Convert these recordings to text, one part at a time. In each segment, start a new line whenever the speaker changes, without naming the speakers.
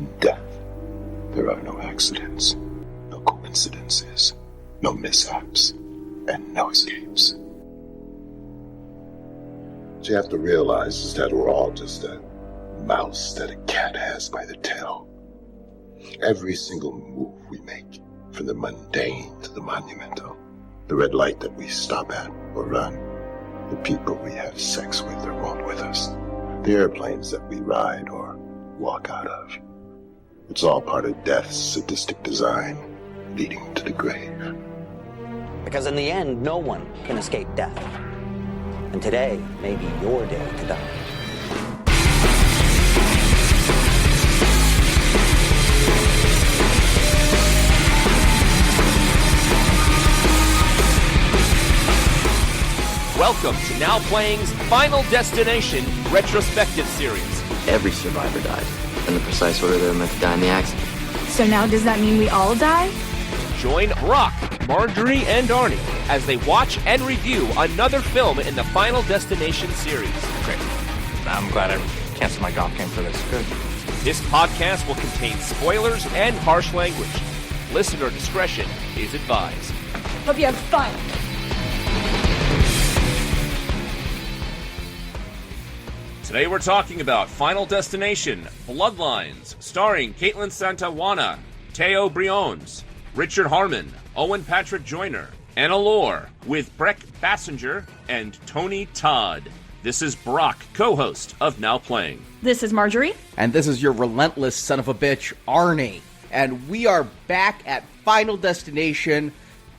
In death, there are no accidents, no coincidences, no mishaps, and no escapes. What you have to realize is that we're all just a mouse that a cat has by the tail. Every single move we make, from the mundane to the monumental, the red light that we stop at or run, the people we have sex with or want with us, the airplanes that we ride or walk out of. It's all part of death's sadistic design, leading to the grave.
Because in the end, no one can escape death. And today may be your day to die.
Welcome to Now Playing's Final Destination retrospective series.
Every survivor died in the precise order they were meant to die in the accident.
So now does that mean we all die?
Join Brock, Marjorie, and Arnie as they watch and review another film in the Final Destination series.
Great. I'm glad I canceled my golf game for this. Good.
This podcast will contain spoilers and harsh language. Listener discretion is advised.
Hope you have fun.
Today we're talking about Final Destination, Bloodlines, starring Caitlin Santawana, Teo Briones, Richard Harmon, Owen Patrick Joyner, Anna Lore, with Breck Bassinger and Tony Todd. This is Brock, co-host of Now Playing.
This is Marjorie.
And this is your relentless son of a bitch, Arnie. And we are back at Final Destination.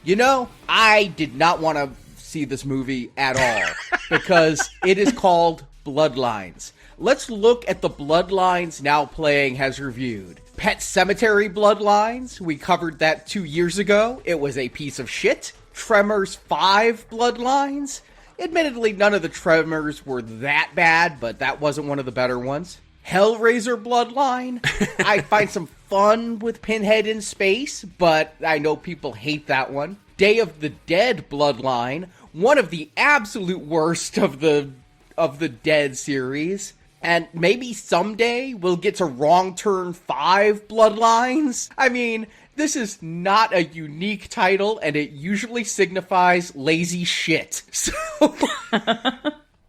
You know, I did not want to see this movie at all because it is called Bloodlines. Let's look at the Bloodlines Now Playing has reviewed. Pet Sematary Bloodlines, we covered that 2 years ago. It was a piece of shit. Tremors 5 Bloodlines. Admittedly, none of the Tremors were that bad, but that wasn't one of the better ones. Hellraiser Bloodline. I find some fun with Pinhead in space, but I know people hate that one. Day of the Dead Bloodline. One of the absolute worst of the Dead series. And maybe someday we'll get to Wrong Turn 5 Bloodlines. I mean, this is not a unique title, and it usually signifies lazy shit. So...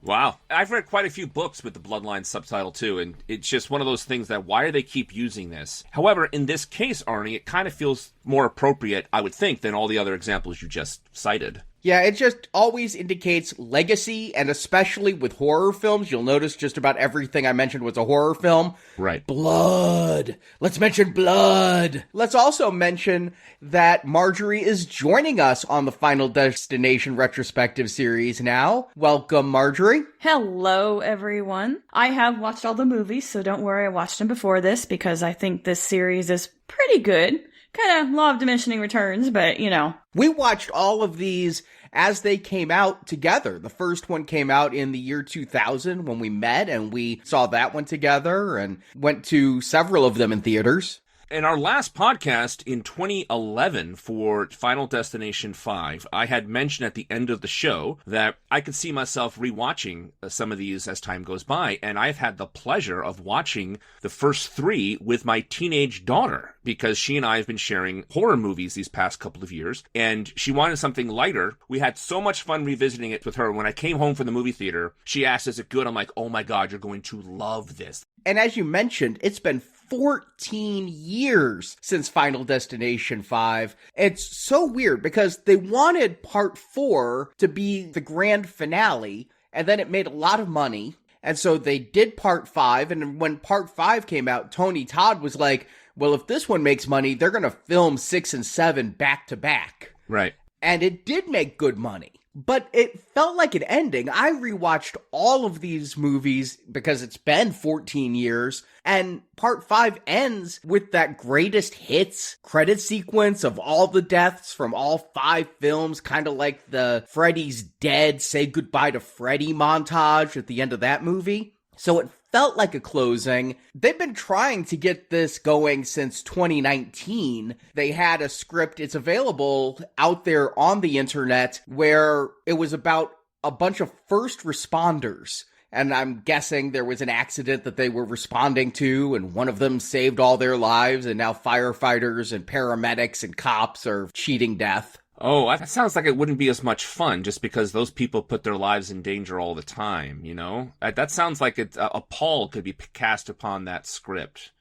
Wow. I've read quite a few books with the Bloodlines subtitle, too, and it's just one of those things that why do they keep using this? However, in this case, Arnie, it kind of feels more appropriate, I would think, than all the other examples you just cited.
Yeah, it just always indicates legacy, and especially with horror films, you'll notice just about everything I mentioned was a horror film.
Right.
Blood. Let's mention blood. Let's also mention that Marjorie is joining us on the Final Destination retrospective series now. Welcome, Marjorie.
Hello, everyone. I have watched all the movies, so don't worry, I watched them before this because I think this series is pretty good. Kind of law of diminishing returns, but, you know.
We watched all of these as they came out together. The first one came out in the year 2000 when we met, and we saw that one together and went to several of them in theaters.
In our last podcast in 2011 for Final Destination 5, I had mentioned at the end of the show that I could see myself rewatching some of these as time goes by, and I've had the pleasure of watching the first 3 with my teenage daughter, because she and I have been sharing horror movies these past couple of years, and she wanted something lighter. We had so much fun revisiting it with her. When I came home from the movie theater, she asked, "Is it good?" I'm like, "Oh my God, you're going to love this."
And as you mentioned, it's been 14 years since Final Destination 5. It's so weird because they wanted part 4 to be the grand finale, and then it made a lot of money. And so they did part 5, and when part 5 came out, Tony Todd was like, well, if this one makes money, they're going to film 6 and 7 back to back.
Right.
And it did make good money. But it felt like an ending. I rewatched all of these movies because it's been 14 years, and part 5 ends with that greatest hits credit sequence of all the deaths from all 5 films, kind of like the Freddy's Dead, Say Goodbye to Freddy montage at the end of that movie. So it felt like a closing. They've been trying to get this going since 2019. They had a script, it's available out there on the internet, where it was about a bunch of first responders. And I'm guessing there was an accident that they were responding to, and one of them saved all their lives, and now firefighters and paramedics and cops are cheating death.
Oh, that sounds like it wouldn't be as much fun just because those people put their lives in danger all the time, you know? That sounds like a pall could be cast upon that script.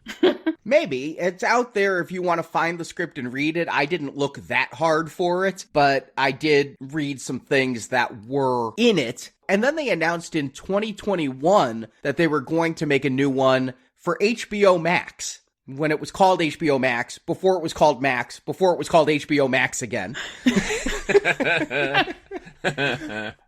Maybe. It's out there if you want to find the script and read it. I didn't look that hard for it, but I did read some things that were in it. And then they announced in 2021 that they were going to make a new one for HBO Max. When it was called HBO Max, before it was called Max, before it was called HBO Max again.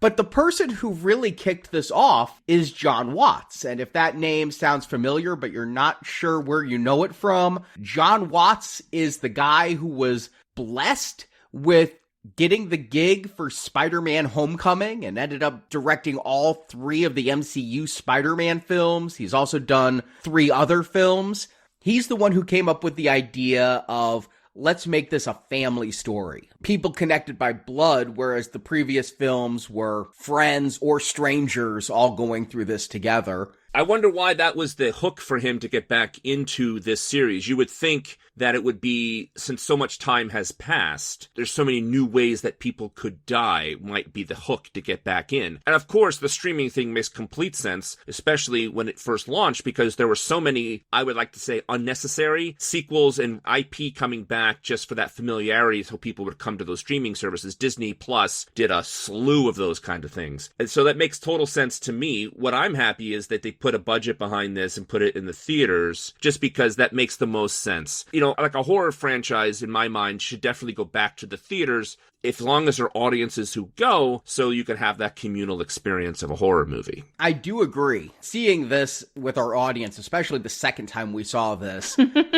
But the person who really kicked this off is John Watts. And if that name sounds familiar, but you're not sure where you know it from, John Watts is the guy who was blessed with getting the gig for Spider-Man Homecoming and ended up directing all 3 of the MCU Spider-Man films. He's also done 3 other films. He's the one who came up with the idea of, let's make this a family story. People connected by blood, whereas the previous films were friends or strangers all going through this together.
I wonder why that was the hook for him to get back into this series. You would think that it would be, since so much time has passed, there's so many new ways that people could die, might be the hook to get back in. And of course, the streaming thing makes complete sense, especially when it first launched, because there were so many, I would like to say, unnecessary sequels and IP coming back just for that familiarity so people would come to those streaming services. Disney Plus did a slew of those kind of things. And so that makes total sense to me. What I'm happy is that they put a budget behind this and put it in the theaters, just because that makes the most sense. You know, like a horror franchise, in my mind, should definitely go back to the theaters, as long as there are audiences who go, so you can have that communal experience of a horror movie.
I do agree. Seeing this with our audience, especially the second time we saw this,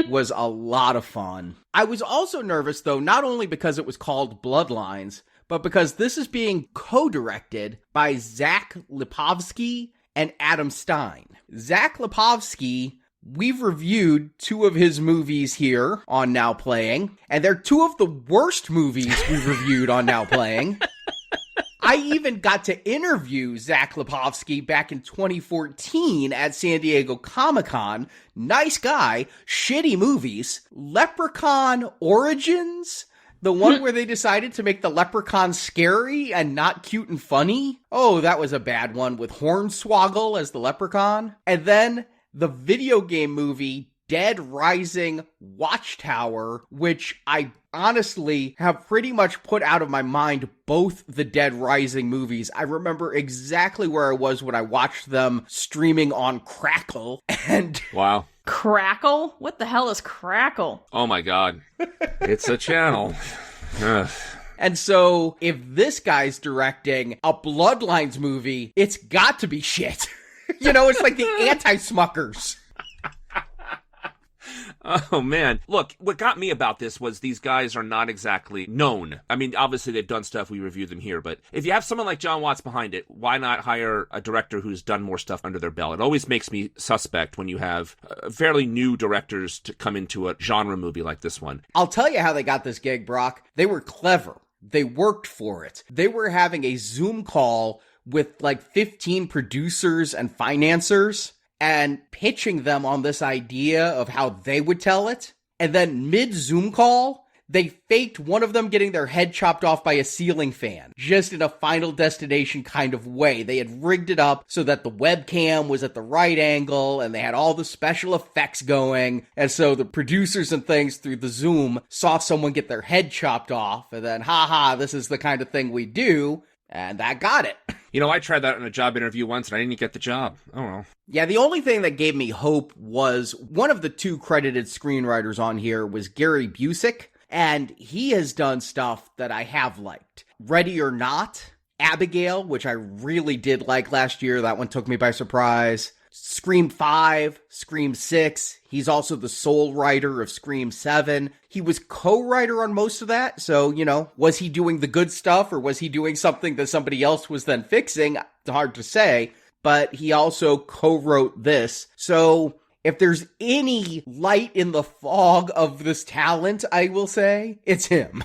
was a lot of fun. I was also nervous, though, not only because it was called Bloodlines, but because this is being co-directed by Zach Lipovsky and Adam Stein. Zach Lipovsky, we've reviewed 2 of his movies here on Now Playing, and they're 2 of the worst movies we've reviewed on Now Playing. I even got to interview Zach Lipovsky back in 2014 at San Diego Comic-Con. Nice guy, shitty movies. Leprechaun Origins? The one where they decided to make the leprechaun scary and not cute and funny? Oh, that was a bad one, with Hornswoggle as the leprechaun. And then the video game movie Dead Rising Watchtower, which I honestly have pretty much put out of my mind both the Dead Rising movies. I remember exactly where I was when I watched them streaming on Crackle, and...
Wow.
Crackle? What the hell is Crackle?
Oh my god. It's a channel. Ugh.
And so, if this guy's directing a Bloodlines movie, it's got to be shit. You know, it's like the anti-Smuckers.
Oh, man. Look, what got me about this was these guys are not exactly known. I mean, obviously they've done stuff, we reviewed them here, but if you have someone like John Watts behind it, why not hire a director who's done more stuff under their belt? It always makes me suspect when you have fairly new directors to come into a genre movie like this one.
I'll tell you how they got this gig, Brock. They were clever. They worked for it. They were having a Zoom call with like 15 producers and financiers and pitching them on this idea of how they would tell it. And then mid-Zoom call, they faked one of them getting their head chopped off by a ceiling fan, just in a Final Destination kind of way. They had rigged it up so that the webcam was at the right angle, and they had all the special effects going. And so the producers and things through the Zoom saw someone get their head chopped off, and then, this is the kind of thing we do. And that got it.
You know, I tried that in a job interview once, and I didn't get the job. Oh, well.
Yeah, the only thing that gave me hope was one of the 2 credited screenwriters on here was Gary Busick, and he has done stuff that I have liked. Ready or Not, Abigail, which I really did like last year. That one took me by surprise. Scream 5, Scream 6. He's also the sole writer of Scream 7. He was co-writer on most of that, so, you know, was he doing the good stuff or was he doing something that somebody else was then fixing? It's hard to say, but he also co-wrote this. So if there's any light in the fog of this talent, I will say, it's him.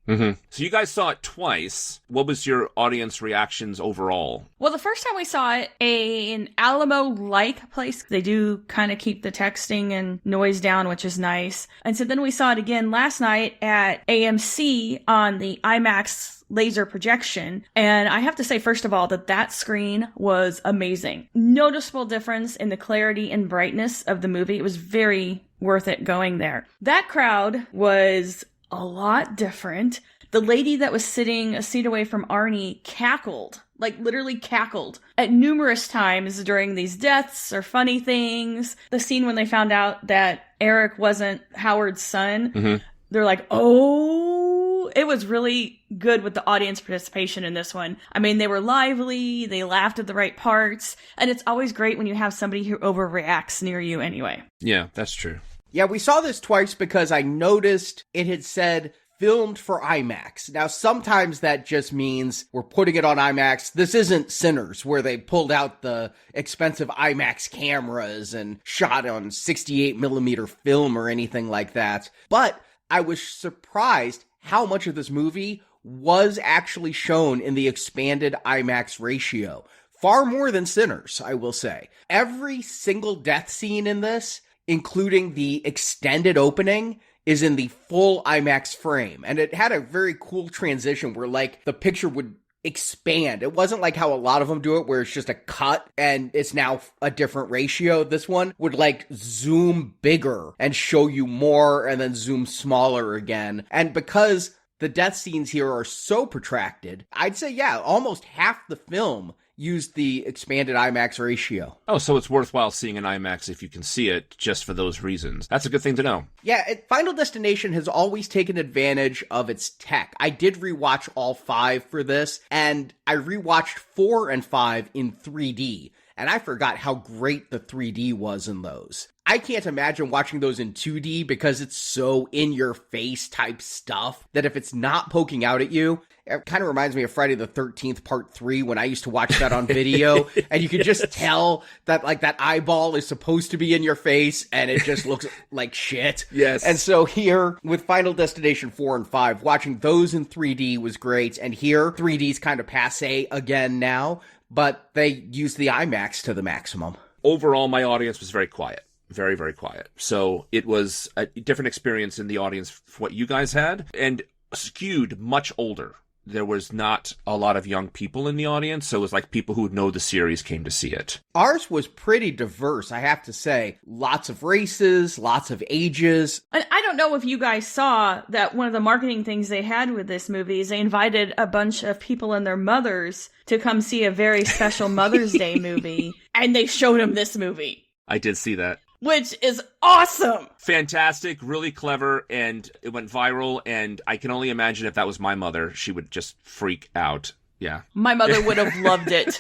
Mm-hmm. So you guys saw it twice. What was your audience reactions overall?
Well, the first time we saw it, an Alamo-like place. They do kind of keep the texting and noise down, which is nice. And so then we saw it again last night at AMC on the IMAX laser projection. And I have to say, first of all, that screen was amazing. Noticeable difference in the clarity and brightness of the movie. It was very worth it going there. That crowd was a lot different. The lady that was sitting a seat away from Arnie cackled, like literally cackled, at numerous times during these deaths or funny things. The scene when they found out that Eric wasn't Howard's son, they're like, oh, it was really good with the audience participation in this one. I mean, they were lively, they laughed at the right parts, and it's always great when you have somebody who overreacts near you anyway.
Yeah, that's true.
Yeah, we saw this twice because I noticed it had said filmed for IMAX. Now, sometimes that just means we're putting it on IMAX. This isn't Sinners, where they pulled out the expensive IMAX cameras and shot on 68 millimeter film or anything like that. But I was surprised how much of this movie was actually shown in the expanded IMAX ratio. Far more than Sinners, I will say. Every single death scene in this, including the extended opening, is in the full IMAX frame. And it had a very cool transition where, like, the picture would expand. It wasn't like how a lot of them do it, where it's just a cut and it's now a different ratio. This one would, like, zoom bigger and show you more and then zoom smaller again. And because the death scenes here are so protracted, I'd say, yeah, almost half the film used the expanded IMAX ratio.
Oh, so it's worthwhile seeing an IMAX if you can see it just for those reasons. That's a good thing to know.
Yeah, Final Destination has always taken advantage of its tech. I did rewatch all 5 for this, and I rewatched 4 and 5 in 3D, and I forgot how great the 3D was in those. I can't imagine watching those in 2D because it's so in-your-face type stuff that if it's not poking out at you, it kind of reminds me of Friday the 13th Part 3 when I used to watch that on video, and you could just tell that, like, that eyeball is supposed to be in your face, and it just looks like shit.
Yes.
And so here, with Final Destination 4 and 5, watching those in 3D was great, and here, 3D's kind of passé again now, but they use the IMAX to the maximum.
Overall, my audience was very quiet. Very, very quiet. So it was a different experience in the audience for what you guys had, and skewed much older. There was not a lot of young people in the audience, so it was like people who know the series came to see it.
Ours was pretty diverse, I have to say. Lots of races, lots of ages.
And I don't know if you guys saw that one of the marketing things they had with this movie is they invited a bunch of people and their mothers to come see a very special Mother's Day movie, and they showed them this movie.
I did see that.
Which is awesome!
Fantastic, really clever, and it went viral, and I can only imagine if that was my mother, she would just freak out. Yeah.
My mother would have loved it.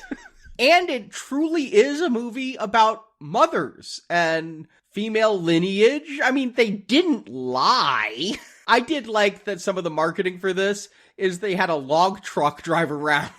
And it truly is a movie about mothers and female lineage. I mean, they didn't lie. I did like that some of the marketing for this is they had a log truck drive around.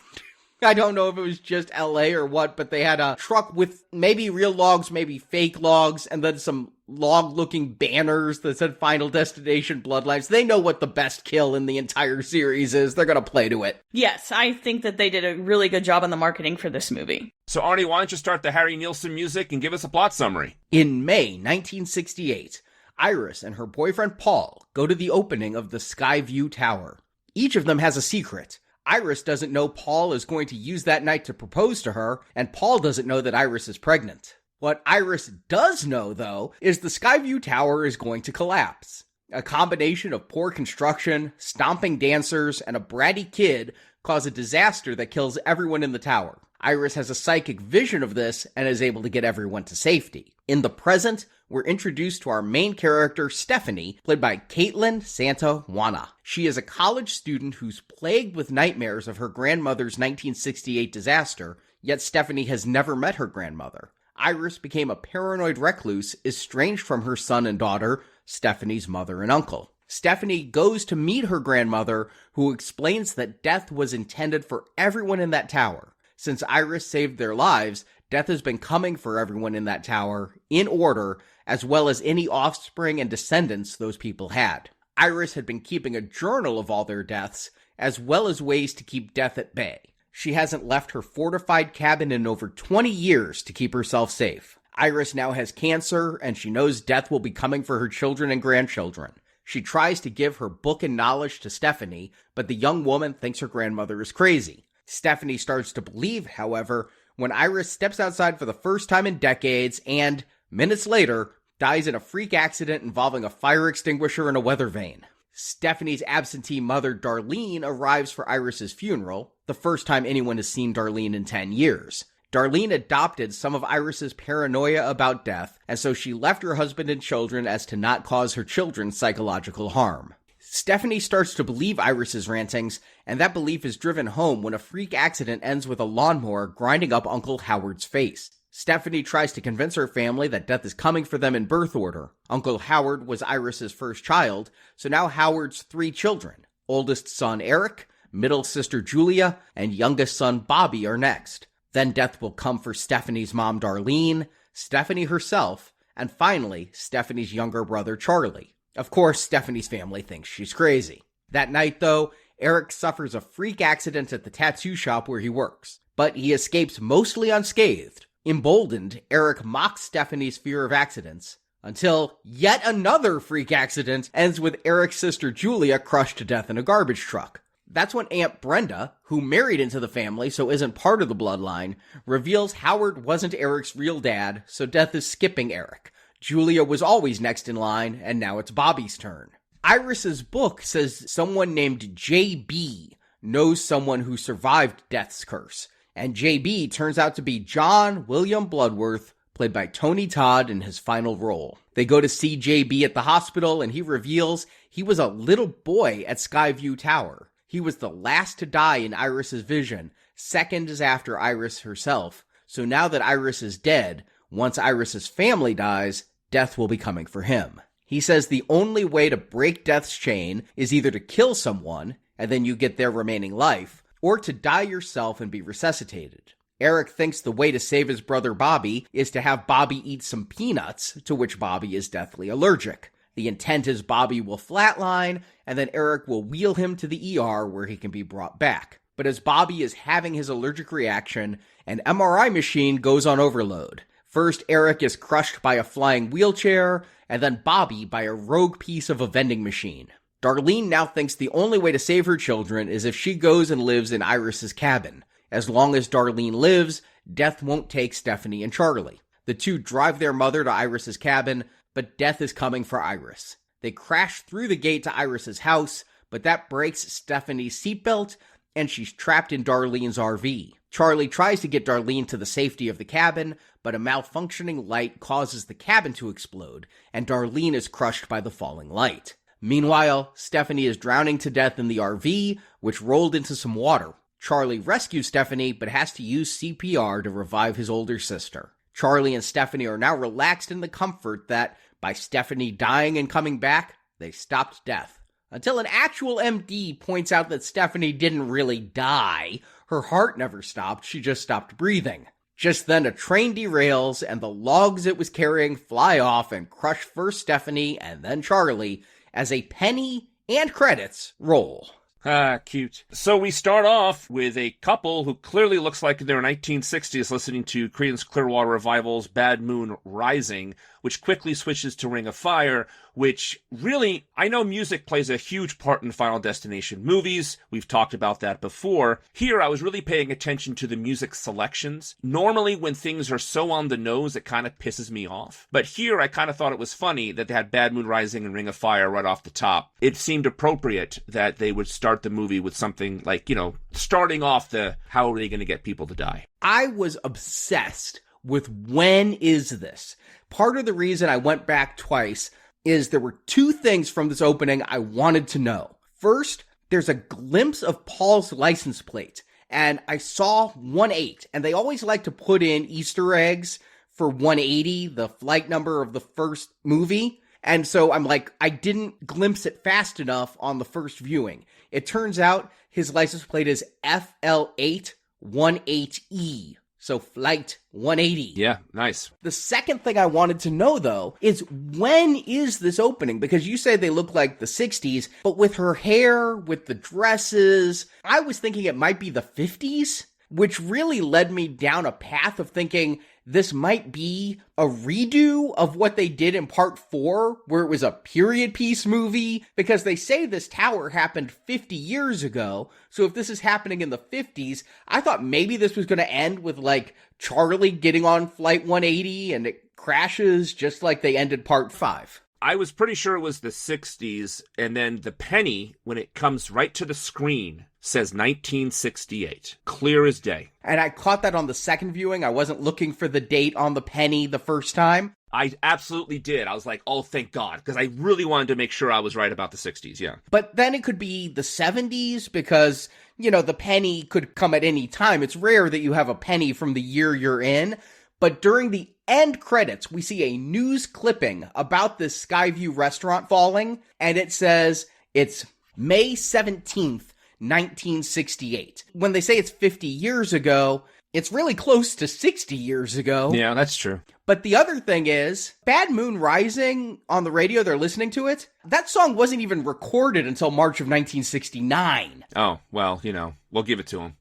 I don't know if it was just LA or what, but they had a truck with maybe real logs, maybe fake logs, and then some log-looking banners that said Final Destination Bloodlines. They know what the best kill in the entire series is. They're going to play to it.
Yes, I think that they did a really good job on the marketing for this movie.
So, Arnie, why don't you start the Harry Nilsson music and give us a plot summary?
In May 1968, Iris and her boyfriend Paul go to the opening of the Skyview Tower. Each of them has a secret. Iris doesn't know Paul is going to use that night to propose to her, and Paul doesn't know that Iris is pregnant. What Iris does know, though, is the Skyview Tower is going to collapse. A combination of poor construction, stomping dancers, and a bratty kid cause a disaster that kills everyone in the tower. Iris has a psychic vision of this and is able to get everyone to safety. In the present, we're introduced to our main character, Stephanie, played by Caitlin Santa-Juana. She is a college student who's plagued with nightmares of her grandmother's 1968 disaster, yet Stephanie has never met her grandmother. Iris became a paranoid recluse, estranged from her son and daughter, Stephanie's mother and uncle. Stephanie goes to meet her grandmother, who explains that death was intended for everyone in that tower. Since Iris saved their lives, death has been coming for everyone in that tower, in order, as well as any offspring and descendants those people had. Iris had been keeping a journal of all their deaths, as well as ways to keep death at bay. She hasn't left her fortified cabin in over 20 years to keep herself safe. Iris now has cancer, and she knows death will be coming for her children and grandchildren. She tries to give her book and knowledge to Stephanie, but the young woman thinks her grandmother is crazy. Stephanie starts to believe, however, when Iris steps outside for the first time in decades and, minutes later, dies in a freak accident involving a fire extinguisher and a weather vane. Stephanie's absentee mother, Darlene, arrives for Iris's funeral, the first time anyone has seen Darlene in 10 years. Darlene adopted some of Iris's paranoia about death, and so she left her husband and children as to not cause her children psychological harm. Stephanie starts to believe Iris's rantings, and that belief is driven home when a freak accident ends with a lawnmower grinding up Uncle Howard's face. Stephanie tries to convince her family that death is coming for them in birth order. Uncle Howard was Iris's first child, so now Howard's 3 children. Oldest son Eric, middle sister Julia, and youngest son Bobby are next. Then death will come for Stephanie's mom Darlene, Stephanie herself, and finally, Stephanie's younger brother Charlie. Of course, Stephanie's family thinks she's crazy. That night, though, Eric suffers a freak accident at the tattoo shop where he works, but he escapes mostly unscathed. Emboldened, Eric mocks Stephanie's fear of accidents, until yet another freak accident ends with Eric's sister Julia crushed to death in a garbage truck. That's when Aunt Brenda, who married into the family so isn't part of the bloodline, reveals Howard wasn't Eric's real dad, so death is skipping Eric. Julia was always next in line, and now it's Bobby's turn. Iris's book says someone named J.B. knows someone who survived death's curse, and J.B. turns out to be John William Bloodworth, played by Tony Todd in his final role. They go to see J.B. at the hospital, and he reveals he was a little boy at Skyview Tower. He was the last to die in Iris's vision, seconds after Iris herself. So now that Iris is dead, once Iris's family dies, death will be coming for him. He says the only way to break death's chain is either to kill someone, and then you get their remaining life, or to die yourself and be resuscitated. Eric thinks the way to save his brother Bobby is to have Bobby eat some peanuts, to which Bobby is deathly allergic. The intent is Bobby will flatline, and then Eric will wheel him to the ER where he can be brought back. But as Bobby is having his allergic reaction, an MRI machine goes on overload. First, Eric is crushed by a flying wheelchair, and then Bobby by a rogue piece of a vending machine. Darlene now thinks the only way to save her children is if she goes and lives in Iris's cabin. As long as Darlene lives, death won't take Stephanie and Charlie. The two drive their mother to Iris's cabin, but death is coming for Iris. They crash through the gate to Iris's house, but that breaks Stephanie's seatbelt, and she's trapped in Darlene's RV. Charlie tries to get Darlene to the safety of the cabin, but a malfunctioning light causes the cabin to explode, and Darlene is crushed by the falling light. Meanwhile, Stephanie is drowning to death in the RV, which rolled into some water. Charlie rescues Stephanie, but has to use CPR to revive his older sister. Charlie and Stephanie are now relaxed in the comfort that, by Stephanie dying and coming back, they stopped death. Until an actual MD points out that Stephanie didn't really die. Her heart never stopped, she just stopped breathing. Just then a train derails, and the logs it was carrying fly off and crush first Stephanie and then Charlie, as a penny and credits roll.
Ah, cute. So we start off with a couple who clearly looks like they're 1960s listening to Creedence Clearwater Revival's Bad Moon Rising, which quickly switches to Ring of Fire, which really, I know music plays a huge part in Final Destination movies. We've talked about that before. Here, I was really paying attention to the music selections. Normally, when things are so on the nose, it kind of pisses me off. But here, I kind of thought it was funny that they had Bad Moon Rising and Ring of Fire right off the top. It seemed appropriate that they would start the movie with something like, starting off the how are they going to get people to die.
I was obsessed with when is this? Part of the reason I went back twice is there were two things from this opening I wanted to know. First, there's a glimpse of Paul's license plate, and I saw 18, and they always like to put in Easter eggs for 180, the flight number of the first movie, and so I'm like, I didn't glimpse it fast enough on the first viewing. It turns out his license plate is FL818E. So Flight 180.
Yeah, nice.
The second thing I wanted to know, though, is when is this opening? Because you say they look like the 60s, but with her hair, with the dresses, I was thinking it might be the 50s, which really led me down a path of thinking this might be a redo of what they did in part 4, where it was a period piece movie, because they say this tower happened 50 years ago. So if this is happening in the 50s, I thought maybe this was going to end with, like, Charlie getting on Flight 180 and it crashes just like they ended part 5.
I was pretty sure it was the 60s, and then the penny, when it comes right to the screen, says 1968. Clear as day.
And I caught that on the second viewing. I wasn't looking for the date on the penny the first time.
I absolutely did. I was like, oh, thank God, because I really wanted to make sure I was right about the 60s, yeah.
But then it could be the 70s because, you know, the penny could come at any time. It's rare that you have a penny from the year you're in. But during the end credits, we see a news clipping about this Skyview restaurant falling, and it says it's May 17th, 1968. When they say it's 50 years ago, it's really close to 60 years ago.
Yeah, that's true.
But the other thing is, Bad Moon Rising, on the radio, they're listening to it. That song wasn't even recorded until March of 1969.
Oh, well, you know, we'll give it to him.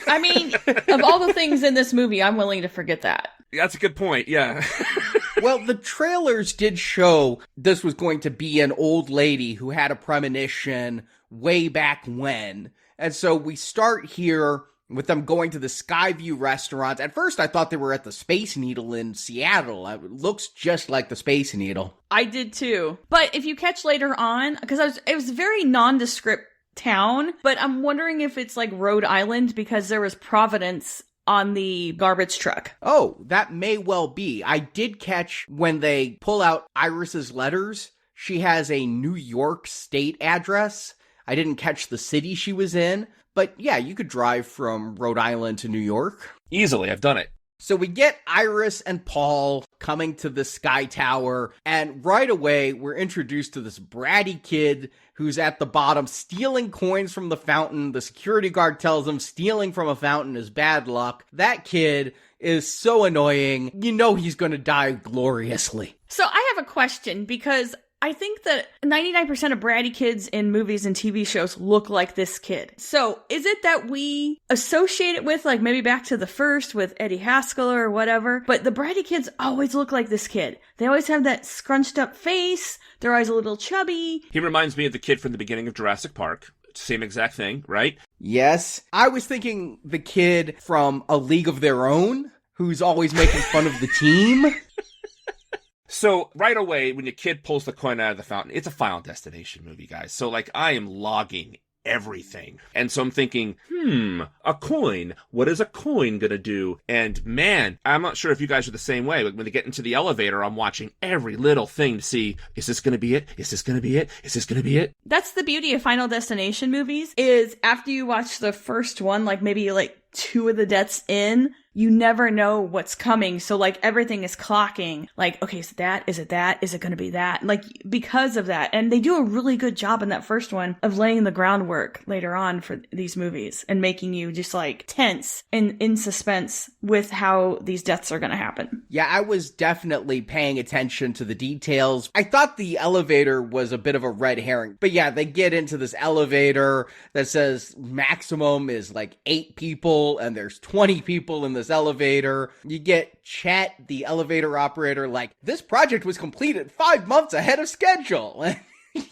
I mean, of all the things in this movie, I'm willing to forget that.
That's a good point, yeah.
Well, the trailers did show this was going to be an old lady who had a premonition way back when. And so we start here with them going to the Skyview restaurant. At first, I thought they were at the Space Needle in Seattle. It looks just like the Space Needle.
I did too. But if you catch later on, because it was a very nondescript town, but I'm wondering if it's like Rhode Island because there was Providence on the garbage truck.
Oh, that may well be. I did catch when they pull out Iris's letters, she has a New York state address. I didn't catch the city she was in. But yeah, you could drive from Rhode Island to New York.
Easily, I've done it.
So we get Iris and Paul coming to the Sky Tower, and right away we're introduced to this bratty kid who's at the bottom stealing coins from the fountain. The security guard tells him stealing from a fountain is bad luck. That kid is so annoying. You know he's going to die gloriously.
So I have a question, because I think that 99% of bratty kids in movies and TV shows look like this kid. So is it that we associate it with, like, maybe Back to the First with Eddie Haskell or whatever, but the bratty kids always look like this kid. They always have that scrunched up face. They're always a little chubby.
He reminds me of the kid from the beginning of Jurassic Park. Same exact thing, right?
Yes. I was thinking the kid from A League of Their Own, who's always making fun of the team.
So right away, when your kid pulls the coin out of the fountain, it's a Final Destination movie, guys. So, like, I am logging everything. And so I'm thinking, a coin. What is a coin gonna do? And man, I'm not sure if you guys are the same way, but when they get into the elevator, I'm watching every little thing to see, is this gonna be it? Is this gonna be it? Is this gonna be it?
That's the beauty of Final Destination movies, is after you watch the first one, like maybe like 2 of the deaths in, you never know what's coming. So like everything is clocking. Like, okay, is it that? Is it that? Is it going to be that? Like, because of that. And they do a really good job in that first one of laying the groundwork later on for these movies and making you just like tense and in suspense with how these deaths are going to happen.
Yeah, I was definitely paying attention to the details. I thought the elevator was a bit of a red herring. But yeah, they get into this elevator that says maximum is like 8 people and there's 20 people in this elevator. You get Chet, the elevator operator, like, this project was completed 5 months ahead of schedule.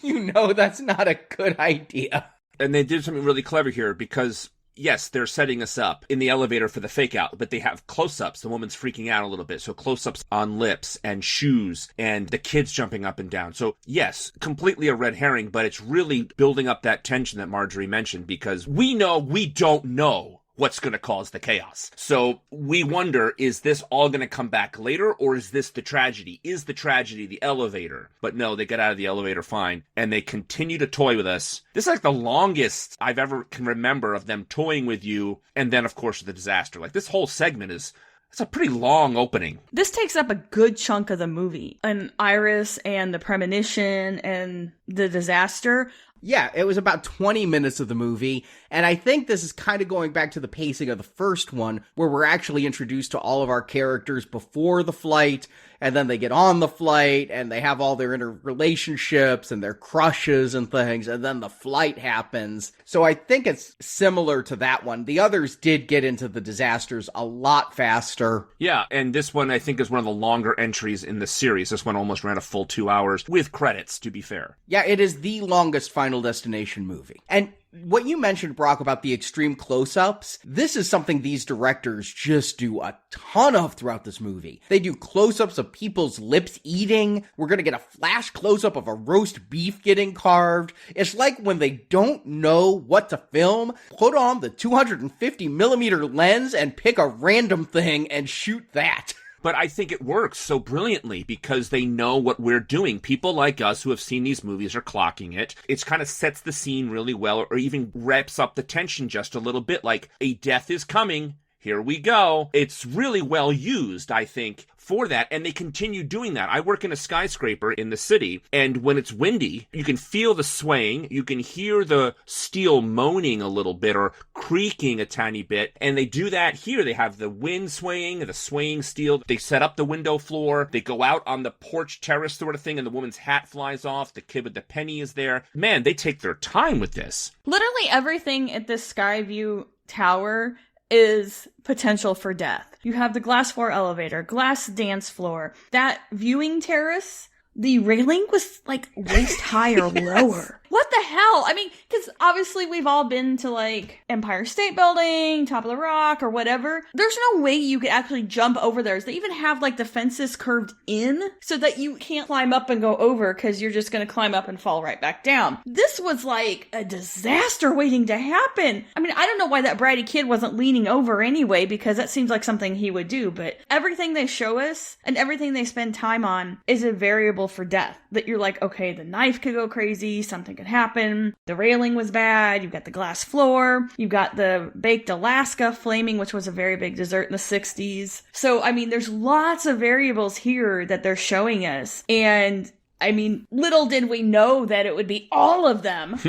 You know that's not a good idea.
And they did something really clever here because, yes, they're setting us up in the elevator for the fake out, but they have close-ups. The woman's freaking out a little bit. So close-ups on lips and shoes and the kids jumping up and down. So yes, completely a red herring, but it's really building up that tension that Marjorie mentioned because we know we don't know what's going to cause the chaos. So we wonder, is this all going to come back later, or is this the tragedy? Is the tragedy the elevator? But no, they get out of the elevator fine, and they continue to toy with us. This is like the longest I've ever can remember of them toying with you, and then, of course, the disaster. Like, this whole segment it's a pretty long opening.
This takes up a good chunk of the movie. And Iris and the premonition and the disaster
Yeah, it was about 20 minutes of the movie, and I think this is kind of going back to the pacing of the first one, where we're actually introduced to all of our characters before the flight, and then they get on the flight, and they have all their interrelationships and their crushes and things, and then the flight happens. So I think it's similar to that one. The others did get into the disasters a lot faster.
Yeah, and this one I think is one of the longer entries in the series. This one almost ran a full 2 hours, with credits, to be fair.
Yeah, it is the longest Final Destination movie. And what you mentioned, Brock, about the extreme close-ups, this is something these directors just do a ton of throughout this movie. They do close-ups of people's lips eating. We're gonna get a flash close-up of a roast beef getting carved. It's like when they don't know what to film, put on the 250mm lens and pick a random thing and shoot that.
But I think it works so brilliantly because they know what we're doing. People like us who have seen these movies are clocking it. It kind of sets the scene really well, or even reps up the tension just a little bit, like a death is coming. Here we go. It's really well used, I think, for that, and they continue doing that. I work in a skyscraper in the city, and when it's windy, you can feel the swaying, you can hear the steel moaning a little bit or creaking a tiny bit, and they do that here. They have the wind swaying, the swaying steel. They set up the window floor. They go out on the porch terrace sort of thing, and the woman's hat flies off. The kid with the penny is there. Man, they take their time with this.
Literally everything at this Skyview tower is potential for death. You have the glass floor elevator, glass dance floor, that viewing terrace. The railing was like waist high or lower. What the hell? I mean, because obviously we've all been to like Empire State Building, Top of the Rock, or whatever. There's no way you could actually jump over those. They even have like the fences curved in so that you can't climb up and go over because you're just going to climb up and fall right back down. This was like a disaster waiting to happen. I mean, I don't know why that bratty kid wasn't leaning over anyway, because that seems like something he would do. But everything they show us and everything they spend time on is a variable for death. That you're like, okay, the knife could go crazy, something could happen, the railing was bad, you've got the glass floor, you've got the baked Alaska flaming, which was a very big dessert in the 60s. So, I mean, there's lots of variables here that they're showing us. And I mean, little did we know that it would be all of them.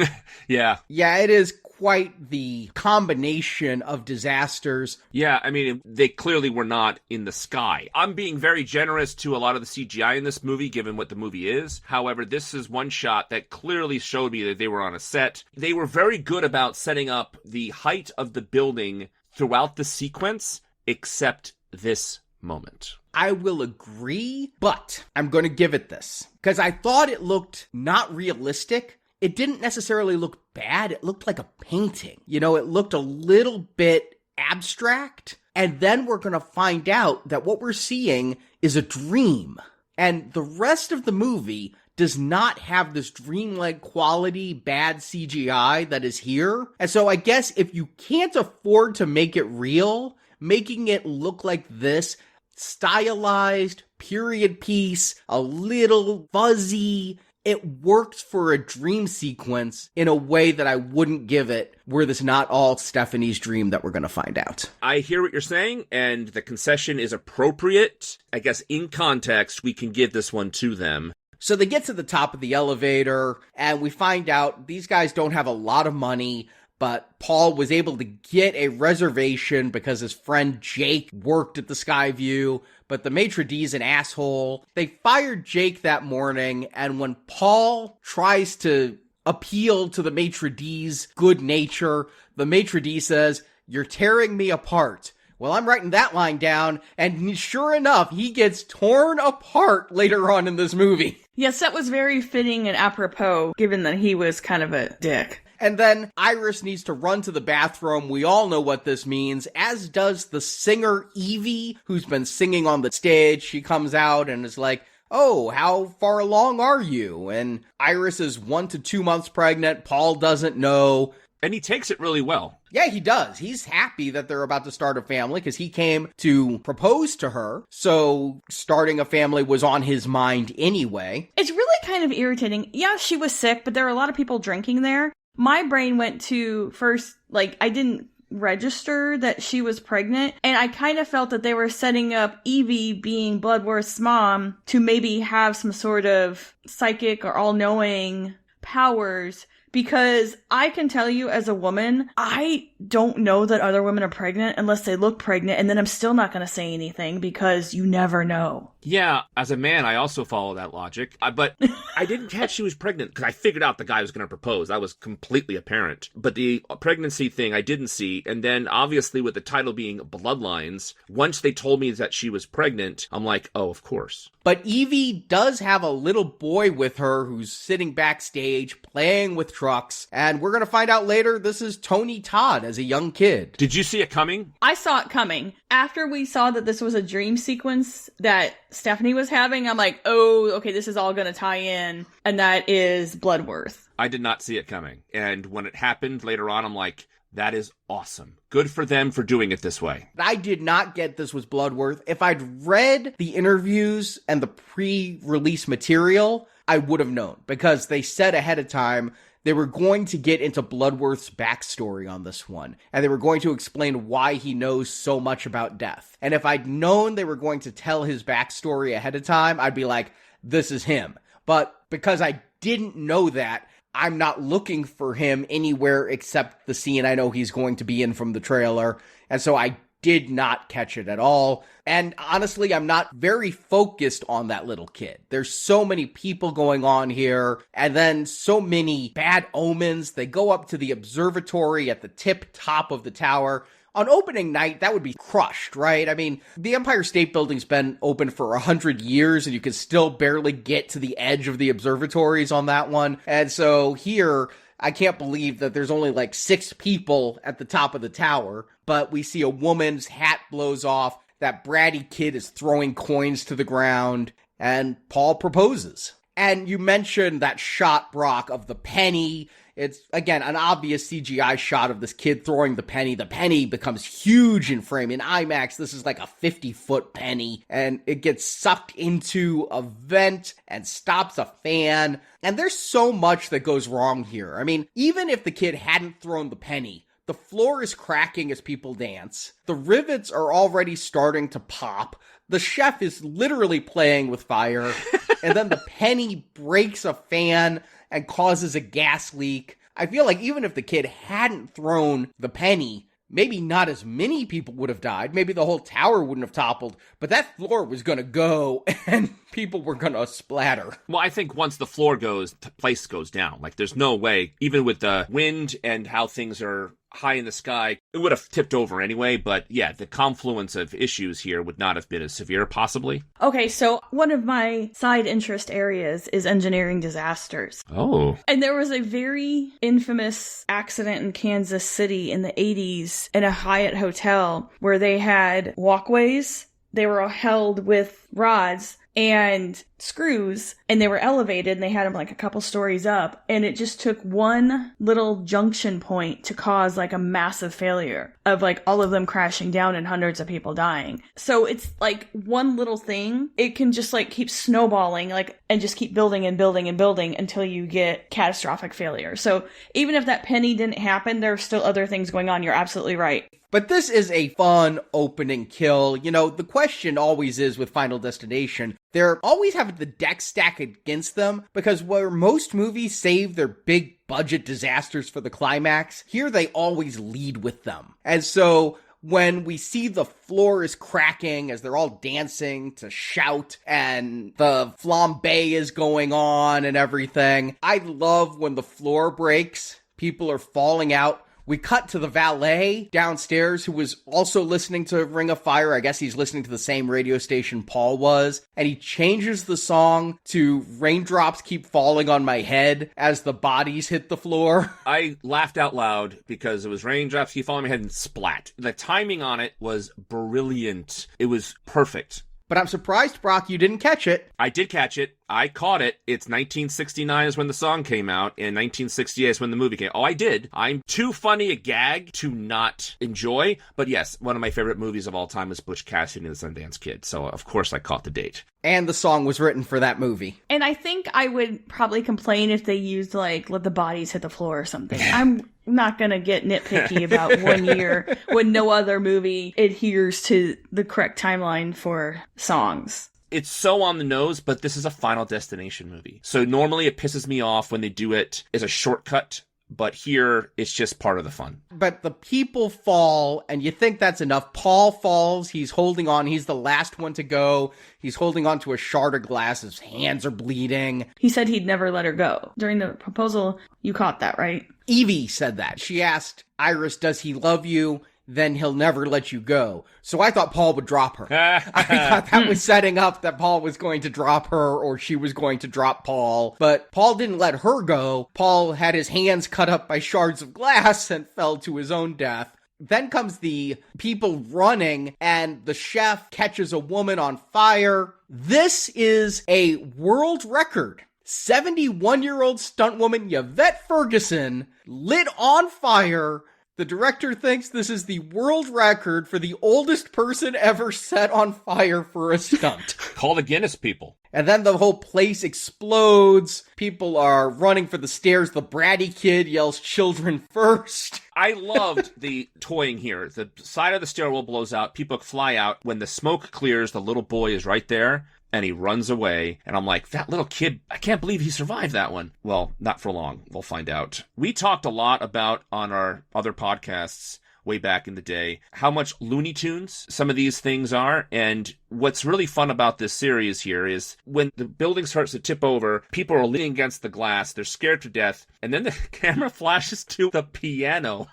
Yeah.
Yeah, it is quite the combination of disasters.
Yeah, I mean, they clearly were not in the sky. I'm being very generous to a lot of the CGI in this movie, given what the movie is. However, this is one shot that clearly showed me that they were on a set. They were very good about setting up the height of the building throughout the sequence, except this moment.
I will agree, but I'm going to give it this. Because I thought it looked not realistic. It didn't necessarily look bad. It looked like a painting. You know, it looked a little bit abstract. And then we're going to find out that what we're seeing is a dream. And the rest of the movie does not have this dreamlike quality, bad CGI that is here. And so I guess if you can't afford to make it real, making it look like this, stylized, period piece, a little fuzzy, it works for a dream sequence in a way that I wouldn't give it were this not all Stephanie's dream that we're going to find out.
I hear what you're saying, and the concession is appropriate. I guess in context, we can give this one to them.
So they get to the top of the elevator, and we find out these guys don't have a lot of money, but Paul was able to get a reservation because his friend Jake worked at the Skyview, but the maitre d's an asshole. They fired Jake that morning, and when Paul tries to appeal to the maitre d's good nature, the maitre d' says, "You're tearing me apart." Well, I'm writing that line down, and sure enough, he gets torn apart later on in this movie.
Yes, that was very fitting and apropos, given that he was kind of a dick.
And then Iris needs to run to the bathroom. We all know what this means, as does the singer Evie, who's been singing on the stage. She comes out and is like, "Oh, how far along are you?" And Iris is 1 to 2 months pregnant. Paul doesn't know.
And he takes it really well.
Yeah, he does. He's happy that they're about to start a family because he came to propose to her. So starting a family was on his mind anyway.
It's really kind of irritating. Yeah, she was sick, but there are a lot of people drinking there. My brain went to first, like, I didn't register that she was pregnant, and I kind of felt that they were setting up Evie being Bloodworth's mom to maybe have some sort of psychic or all-knowing powers, because I can tell you as a woman, I don't know that other women are pregnant unless they look pregnant, and then I'm still not going to say anything because you never know.
Yeah, as a man, I also follow that logic. But I didn't catch she was pregnant because I figured out the guy was going to propose. That was completely apparent. But the pregnancy thing I didn't see. And then obviously with the title being Bloodlines, once they told me that she was pregnant, I'm like, oh, of course.
But Evie does have a little boy with her who's sitting backstage playing with trucks. And we're going to find out later this is Tony Todd as a young kid.
Did you see it coming?
I saw it coming. After we saw that this was a dream sequence that Stephanie was having, I'm like, oh, okay, this is all going to tie in. And that is Bloodworth.
I did not see it coming. And when it happened later on, I'm like, that is awesome. Good for them for doing it this way.
I did not get this was Bloodworth. If I'd read the interviews and the pre-release material, I would have known. Because they said ahead of time they were going to get into Bloodworth's backstory on this one. And they were going to explain why he knows so much about death. And if I'd known they were going to tell his backstory ahead of time, I'd be like, this is him. But because I didn't know that, I'm not looking for him anywhere except the scene I know he's going to be in from the trailer. And so I did not catch it at all. And honestly, I'm not very focused on that little kid. There's so many people going on here, and then so many bad omens. They go up to the observatory at the tip top of the tower. On opening night, that would be crushed, right? I mean, the Empire State Building's been open for 100 years, and you can still barely get to the edge of the observatories on that one. And so here, I can't believe that there's only like 6 people at the top of the tower, but we see a woman's hat blows off, that bratty kid is throwing coins to the ground, and Paul proposes. And you mentioned that shot, Brock, of the penny. It's, again, an obvious CGI shot of this kid throwing the penny. The penny becomes huge in frame. In IMAX, this is like a 50-foot penny, and it gets sucked into a vent and stops a fan. And there's so much that goes wrong here. I mean, even if the kid hadn't thrown the penny, the floor is cracking as people dance. The rivets are already starting to pop. The chef is literally playing with fire. And then the penny breaks a fan and causes a gas leak. I feel like even if the kid hadn't thrown the penny, maybe not as many people would have died. Maybe the whole tower wouldn't have toppled, but that floor was going to go and people were going to splatter.
Well, I think once the floor goes, the place goes down. Like, there's no way, even with the wind and how things are high in the sky, it would have tipped over anyway. But yeah, the confluence of issues here would not have been as severe, possibly.
Okay, so one of my side interest areas is engineering disasters.
Oh.
And there was a very infamous accident in Kansas City in the 80s in a Hyatt hotel where they had walkways. They were all held with rods and screws, and they were elevated, and they had them like a couple stories up, and it just took one little junction point to cause like a massive failure of like all of them crashing down and hundreds of people dying. So it's like one little thing, it can just like keep snowballing, like, and just keep building and building and building until you get catastrophic failure. So even if that penny didn't happen, there are still other things going on. You're absolutely right.
But this is a fun opening kill. You know, the question always is with Final Destination, they're always having the deck stack against them, because where most movies save their big budget disasters for the climax, here they always lead with them. And so when we see the floor is cracking as they're all dancing to shout and the flambe is going on and everything, I love when the floor breaks, people are falling out. We cut to the valet downstairs who was also listening to Ring of Fire. I guess he's listening to the same radio station Paul was. And he changes the song to Raindrops Keep Falling on My Head as the bodies hit the floor.
I laughed out loud because it was Raindrops Keep Falling on My Head and splat. The timing on it was brilliant. It was perfect.
But I'm surprised, Brock, you didn't catch it.
I did catch it. I caught it. It's 1969 is when the song came out, and 1968 is when the movie came out. Oh, I did. I'm too funny a gag to not enjoy. But yes, one of my favorite movies of all time is Butch Cassidy and the Sundance Kid. So, of course, I caught the date.
And the song was written for that movie.
And I think I would probably complain if they used, like, Let the Bodies Hit the Floor or something. I'm not going to get nitpicky about 1 year when no other movie adheres to the correct timeline for songs.
It's so on the nose, but this is a Final Destination movie. So normally it pisses me off when they do it as a shortcut but here it's just part of the fun.
But the people fall, and you think that's enough. Paul falls. He's holding on. He's the last one to go. He's holding on to a shard of glass. His hands are bleeding.
He said he'd never let her go. During the proposal, you caught that, right?
Evie said that. She asked Iris, does he love you? Then he'll never let you go. So I thought Paul would drop her. I thought that was setting up that Paul was going to drop her or she was going to drop Paul. But Paul didn't let her go. Paul had his hands cut up by shards of glass and fell to his own death. Then comes the people running, and the chef catches a woman on fire. This is a world record. 71-year-old stuntwoman Yvette Ferguson lit on fire. The director thinks this is the world record for the oldest person ever set on fire for a stunt.
Call the Guinness people.
And then the whole place explodes. People are running for the stairs. The bratty kid yells, "Children first."
I loved the toying here. The side of the stairwell blows out. People fly out. When the smoke clears, the little boy is right there. And he runs away, and I'm like, that little kid, I can't believe he survived that one. Well, not for long. We'll find out. We talked a lot about, on our other podcasts way back in the day, how much Looney Tunes some of these things are. And what's really fun about this series here is when the building starts to tip over, people are leaning against the glass, they're scared to death, and then the camera flashes to the piano.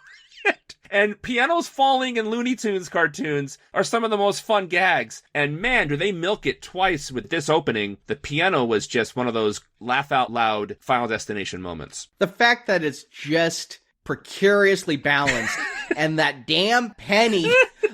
And pianos falling in Looney Tunes cartoons are some of the most fun gags. And man, do they milk it twice with this opening. The piano was just one of those laugh out loud Final Destination moments.
The fact that it's just precariously balanced and that damn penny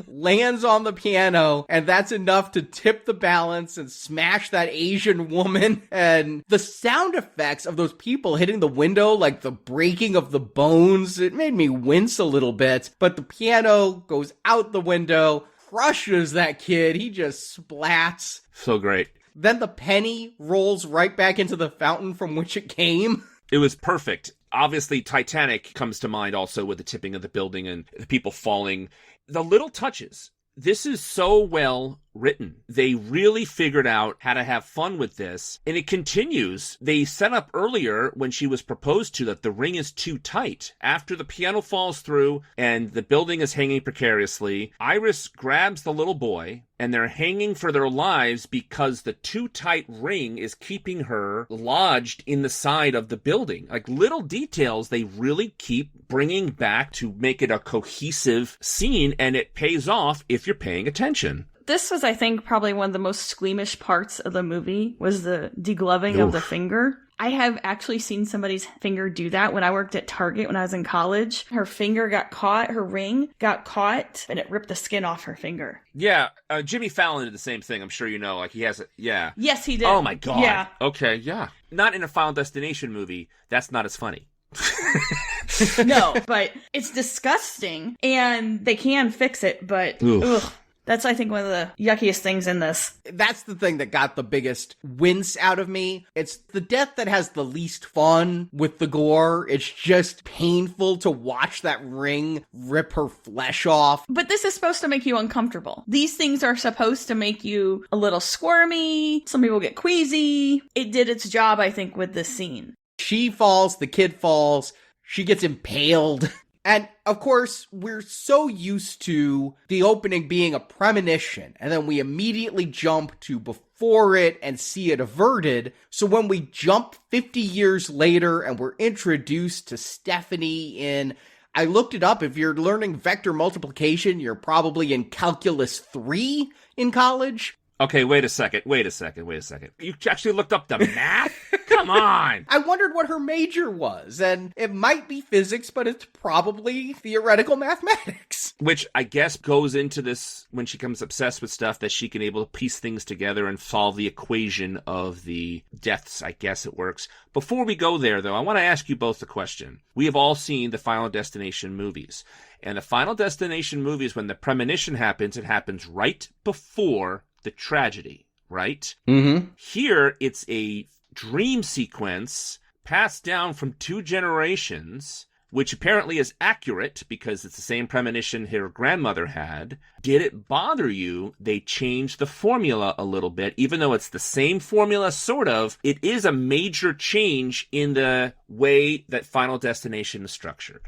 lands on the piano, and that's enough to tip the balance and smash that Asian woman. And the sound effects of those people hitting the window, like the breaking of the bones, it made me wince a little bit. But the piano goes out the window, crushes that kid. He just splats.
So great.
Then the penny rolls right back into the fountain from which it came.
It was perfect. Obviously, Titanic comes to mind also with the tipping of the building and the people falling. The little touches. This is so well written. They really figured out how to have fun with this. And it continues. They set up earlier when she was proposed to that the ring is too tight. After the piano falls through and the building is hanging precariously, Iris grabs the little boy and they're hanging for their lives because the too tight ring is keeping her lodged in the side of the building. Like little details they really keep bringing back to make it a cohesive scene, and it pays off if you're paying attention.
This was, I think, probably one of the most squeamish parts of the movie, was the degloving of the finger. I have actually seen somebody's finger do that when I worked at Target when I was in college. Her finger got caught, her ring got caught, and it ripped the skin off her finger.
Yeah, Jimmy Fallon did the same thing, I'm sure you know. Like, he has it, yeah.
Yes, he did.
Oh my God.
Yeah.
Okay, yeah. Not in a Final Destination movie. That's not as funny.
No, but it's disgusting, and they can fix it, but ugh. That's, I think, one of the yuckiest things in this.
That's the thing that got the biggest wince out of me. It's the death that has the least fun with the gore. It's just painful to watch that ring rip her flesh off.
But this is supposed to make you uncomfortable. These things are supposed to make you a little squirmy. Some people get queasy. It did its job, I think, with this scene.
She falls, the kid falls, she gets impaled. And, of course, we're so used to the opening being a premonition, and then we immediately jump to before it and see it averted. So when we jump 50 years later and we're introduced to Stephanie in, I looked it up, if you're learning vector multiplication, you're probably in Calculus 3 in college.
Okay, wait a second. You actually looked up the math? Come on!
I wondered what her major was, and it might be physics, but it's probably theoretical mathematics.
Which I guess goes into this when she becomes obsessed with stuff, that she can able to piece things together and solve the equation of the deaths. I guess it works. Before we go there, though, I want to ask you both a question. We have all seen the Final Destination movies. And the Final Destination movies, when the premonition happens, it happens right before the tragedy, right?
Mm-hmm.
Here, it's a dream sequence passed down from two generations which apparently is accurate because it's the same premonition her grandmother had. Did it bother you they changed the formula a little bit? Even though it's the same formula, sort of, it is a major change in the way that Final Destination is structured.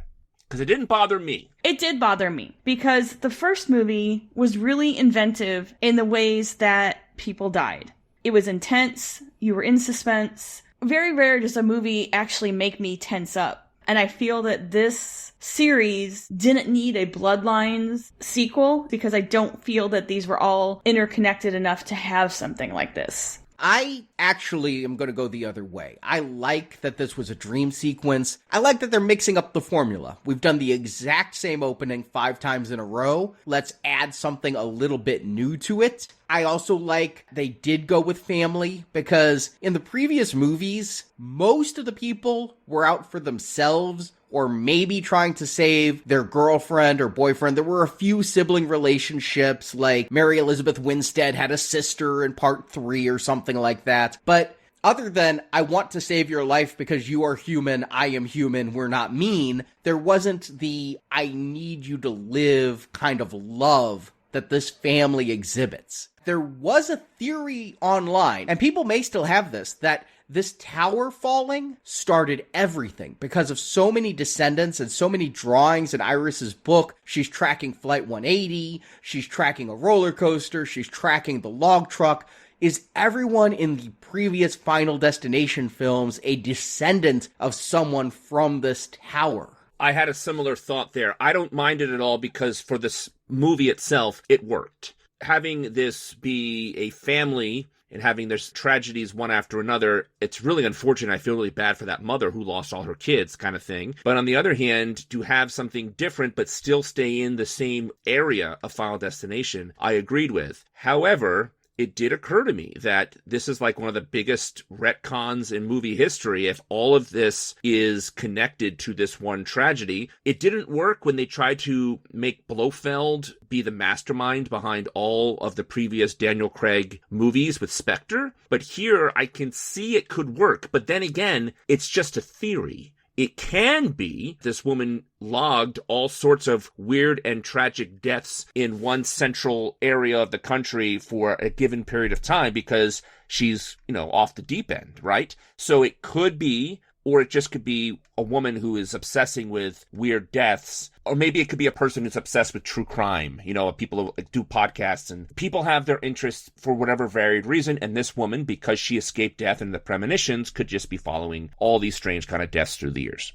Because it didn't bother me.
It did bother me because the first movie was really inventive in the ways that people died. It was intense. You were in suspense. Very rare does a movie actually make me tense up. And I feel that this series didn't need a Bloodlines sequel because I don't feel that these were all interconnected enough to have something like this.
I actually am going to go the other way. I like that this was a dream sequence. I like that they're mixing up the formula. We've done the exact same opening 5 times in a row. Let's add something a little bit new to it. I also like they did go with family because in the previous movies, most of the people were out for themselves or maybe trying to save their girlfriend or boyfriend. There were a few sibling relationships, like Mary Elizabeth Winstead had a sister in part 3 or something like that. But other than, I want to save your life because you are human, I am human, we're not mean, there wasn't the I need you to live kind of love that this family exhibits. There was a theory online, and people may still have this, that this tower falling started everything because of so many descendants and so many drawings in Iris's book. She's tracking Flight 180, she's tracking a roller coaster, she's tracking the log truck. Is everyone in the previous Final Destination films a descendant of someone from this tower?
I had a similar thought there. I don't mind it at all because for this movie itself, it worked. Having this be a family and having their tragedies one after another, it's really unfortunate. I feel really bad for that mother who lost all her kids kind of thing. But on the other hand, to have something different but still stay in the same area of Final Destination, I agreed with. However, it did occur to me that this is like one of the biggest retcons in movie history. If all of this is connected to this one tragedy, it didn't work when they tried to make Blofeld be the mastermind behind all of the previous Daniel Craig movies with Spectre. But here I can see it could work. But then again, it's just a theory. It can be this woman logged all sorts of weird and tragic deaths in one central area of the country for a given period of time because she's, off the deep end, right? So it could be, or it just could be a woman who is obsessing with weird deaths. Or maybe it could be a person who's obsessed with true crime. People who do podcasts and people have their interests for whatever varied reason. And this woman, because she escaped death and the premonitions, could just be following all these strange kind of deaths through the years.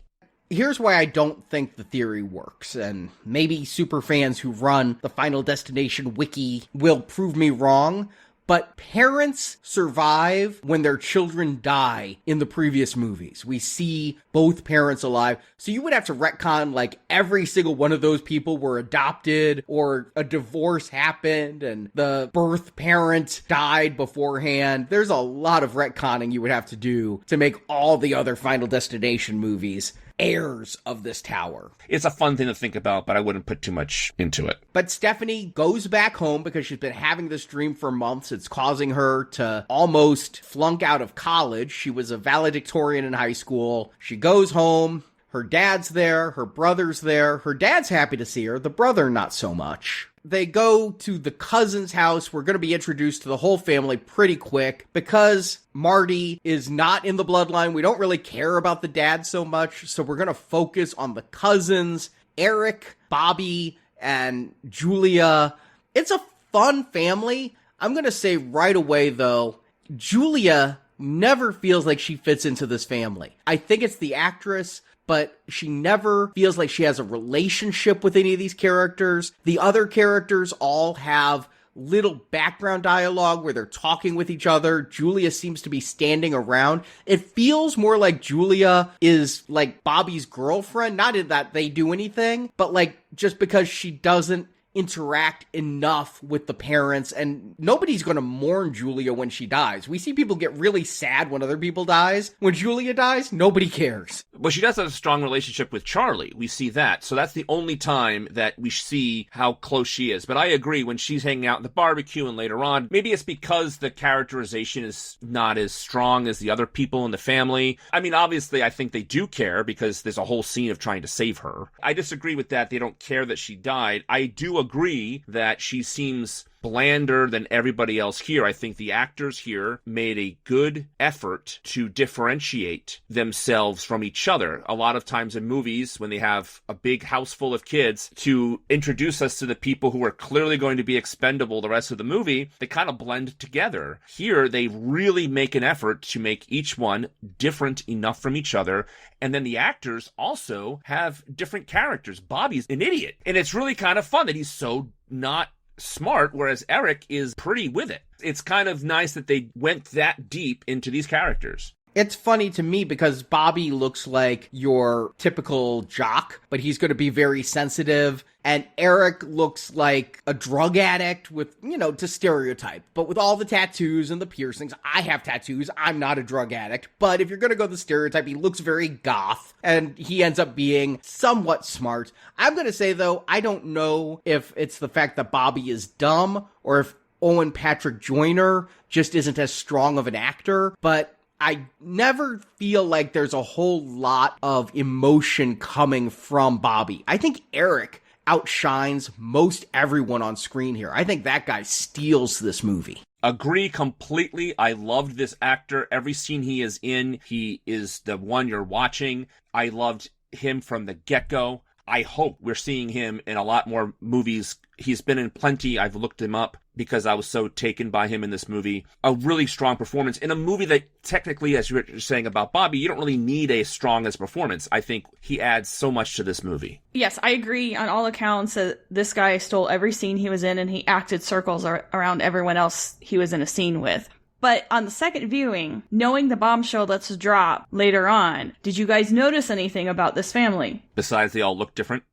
Here's why I don't think the theory works, and maybe super fans who run the Final Destination wiki will prove me wrong, but parents survive when their children die in the previous movies. We see both parents alive. So you would have to retcon like every single one of those people were adopted or a divorce happened and the birth parent died beforehand. There's a lot of retconning you would have to do to make all the other Final Destination movies heirs of this tower.
It's a fun thing to think about, but I wouldn't put too much into it.
But Stephanie goes back home because she's been having this dream for months. It's causing her to almost flunk out of college. She was a valedictorian in high school. She goes home. Her dad's there. Her brother's there. Her dad's happy to see her. The brother, not so much. They go to the cousin's house. We're going to be introduced to the whole family pretty quick because Marty is not in the bloodline. We don't really care about the dad so much, so we're going to focus on the cousins, Eric, Bobby, and Julia. It's a fun family. I'm going to say right away, though, Julia never feels like she fits into this family. I think it's the actress, but she never feels like she has a relationship with any of these characters. The other characters all have little background dialogue where they're talking with each other. Julia seems to be standing around. It feels more like Julia is like Bobby's girlfriend, not in that they do anything, but like just because she doesn't interact enough with the parents, and nobody's going to mourn Julia when she dies. We see people get really sad when other people dies. When Julia dies, nobody cares.
Well, she does have a strong relationship with Charlie. We see that. So that's the only time that we see how close she is. But I agree, when she's hanging out at the barbecue and later on, maybe it's because the characterization is not as strong as the other people in the family. I mean, obviously, I think they do care because there's a whole scene of trying to save her. I disagree with that. They don't care that she died. I do agree that she seems blander than everybody else here. I think the actors here made a good effort to differentiate themselves from each other. A lot of times in movies, when they have a big house full of kids, to introduce us to the people who are clearly going to be expendable the rest of the movie, they kind of blend together. Here, they really make an effort to make each one different enough from each other. And then the actors also have different characters. Bobby's an idiot. And it's really kind of fun that he's so not smart, whereas Eric is pretty with it. It's kind of nice that they went that deep into these characters.
It's funny to me because Bobby looks like your typical jock, but he's going to be very sensitive. And Eric looks like a drug addict with, to stereotype, but with all the tattoos and the piercings. I have tattoos. I'm not a drug addict. But if you're going to go the stereotype, he looks very goth and he ends up being somewhat smart. I'm going to say, though, I don't know if it's the fact that Bobby is dumb or if Owen Patrick Joyner just isn't as strong of an actor, but I never feel like there's a whole lot of emotion coming from Bobby. I think Eric outshines most everyone on screen here. I think that guy steals this movie.
Agree completely. I loved this actor. Every scene he is in, he is the one you're watching. I loved him from the get-go. I hope we're seeing him in a lot more movies. He's been in plenty. I've looked him up because I was so taken by him in this movie. A really strong performance in a movie that technically, as you were saying about Bobby, you don't really need a strongest performance. I think he adds so much to this movie.
Yes, I agree on all accounts that this guy stole every scene he was in and he acted circles around everyone else he was in a scene with. But on the second viewing, knowing the bombshell that's drop later on, did you guys notice anything about this family?
Besides, they all look different.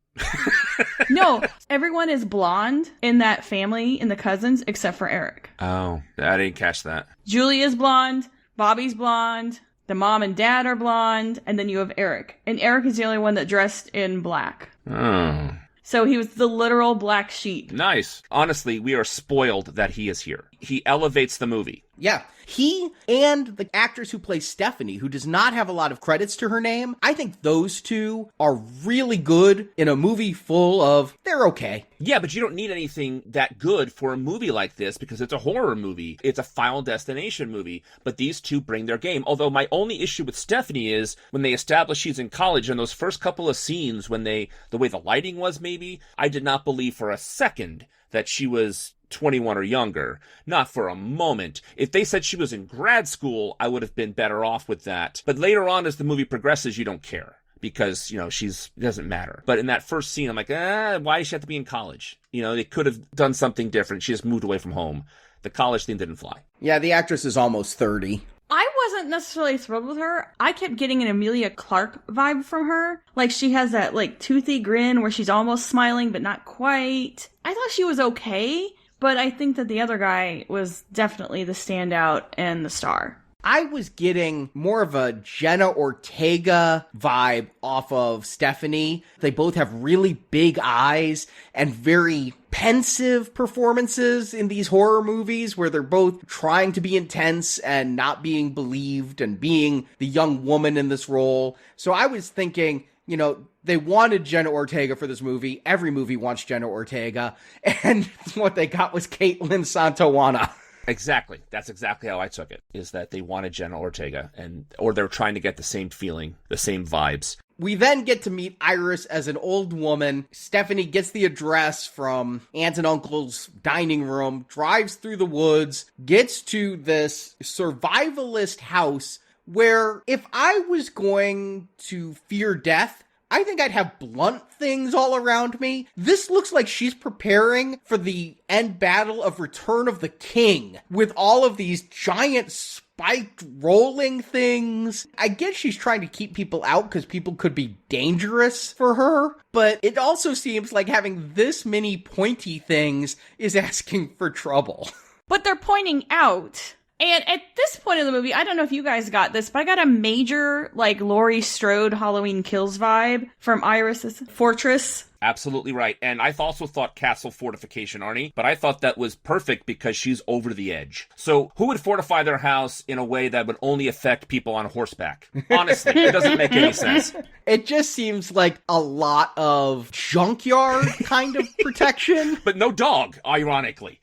No, everyone is blonde in that family, in the cousins, except for Eric.
Oh, I didn't catch that.
Julia's blonde, Bobby's blonde, the mom and dad are blonde, and then you have Eric. And Eric is the only one that dressed in black.
Oh.
So he was the literal black sheep.
Nice. Honestly, we are spoiled that he is here. He elevates the movie.
Yeah. He and the actress who plays Stephanie, who does not have a lot of credits to her name, I think those two are really good in a movie full of, they're okay.
Yeah, but you don't need anything that good for a movie like this because it's a horror movie. It's a Final Destination movie. But these two bring their game. Although my only issue with Stephanie is when they establish she's in college and those first couple of scenes when the way the lighting was maybe, I did not believe for a second that she was 21 or younger. Not for a moment. If they said she was in grad school, I would have been better off with that. But later on, as the movie progresses, you don't care. Because, it doesn't matter. But in that first scene, I'm like, why does she have to be in college? They could have done something different. She just moved away from home. The college thing didn't fly.
Yeah, the actress is almost 30.
I wasn't necessarily thrilled with her. I kept getting an Emilia Clarke vibe from her. Like, she has that, toothy grin where she's almost smiling, but not quite. I thought she was okay, but I think that the other guy was definitely the standout and the star.
I was getting more of a Jenna Ortega vibe off of Stephanie. They both have really big eyes and very pensive performances in these horror movies where they're both trying to be intense and not being believed and being the young woman in this role. So I was thinking, they wanted Jenna Ortega for this movie. Every movie wants Jenna Ortega. And what they got was Caitlin Santawana.
Exactly. That's exactly how I took it, is that they wanted Jenna Ortega, or they're trying to get the same feeling, the same vibes.
We then get to meet Iris as an old woman. Stephanie gets the address from aunt and uncle's dining room, drives through the woods, gets to this survivalist house where if I was going to fear death, I think I'd have blunt things all around me. This looks like she's preparing for the end battle of Return of the King with all of these giant spiked rolling things. I guess she's trying to keep people out because people could be dangerous for her, but it also seems like having this many pointy things is asking for trouble.
But they're pointing out. And at this point in the movie, I don't know if you guys got this, but I got a major, like, Laurie Strode Halloween Kills vibe from Iris's Fortress.
Absolutely right. And I also thought Castle Fortification, Arnie, but I thought that was perfect because she's over the edge. So who would fortify their house in a way that would only affect people on horseback? Honestly, it doesn't make any sense.
It just seems like a lot of junkyard kind of protection.
But no dog, ironically.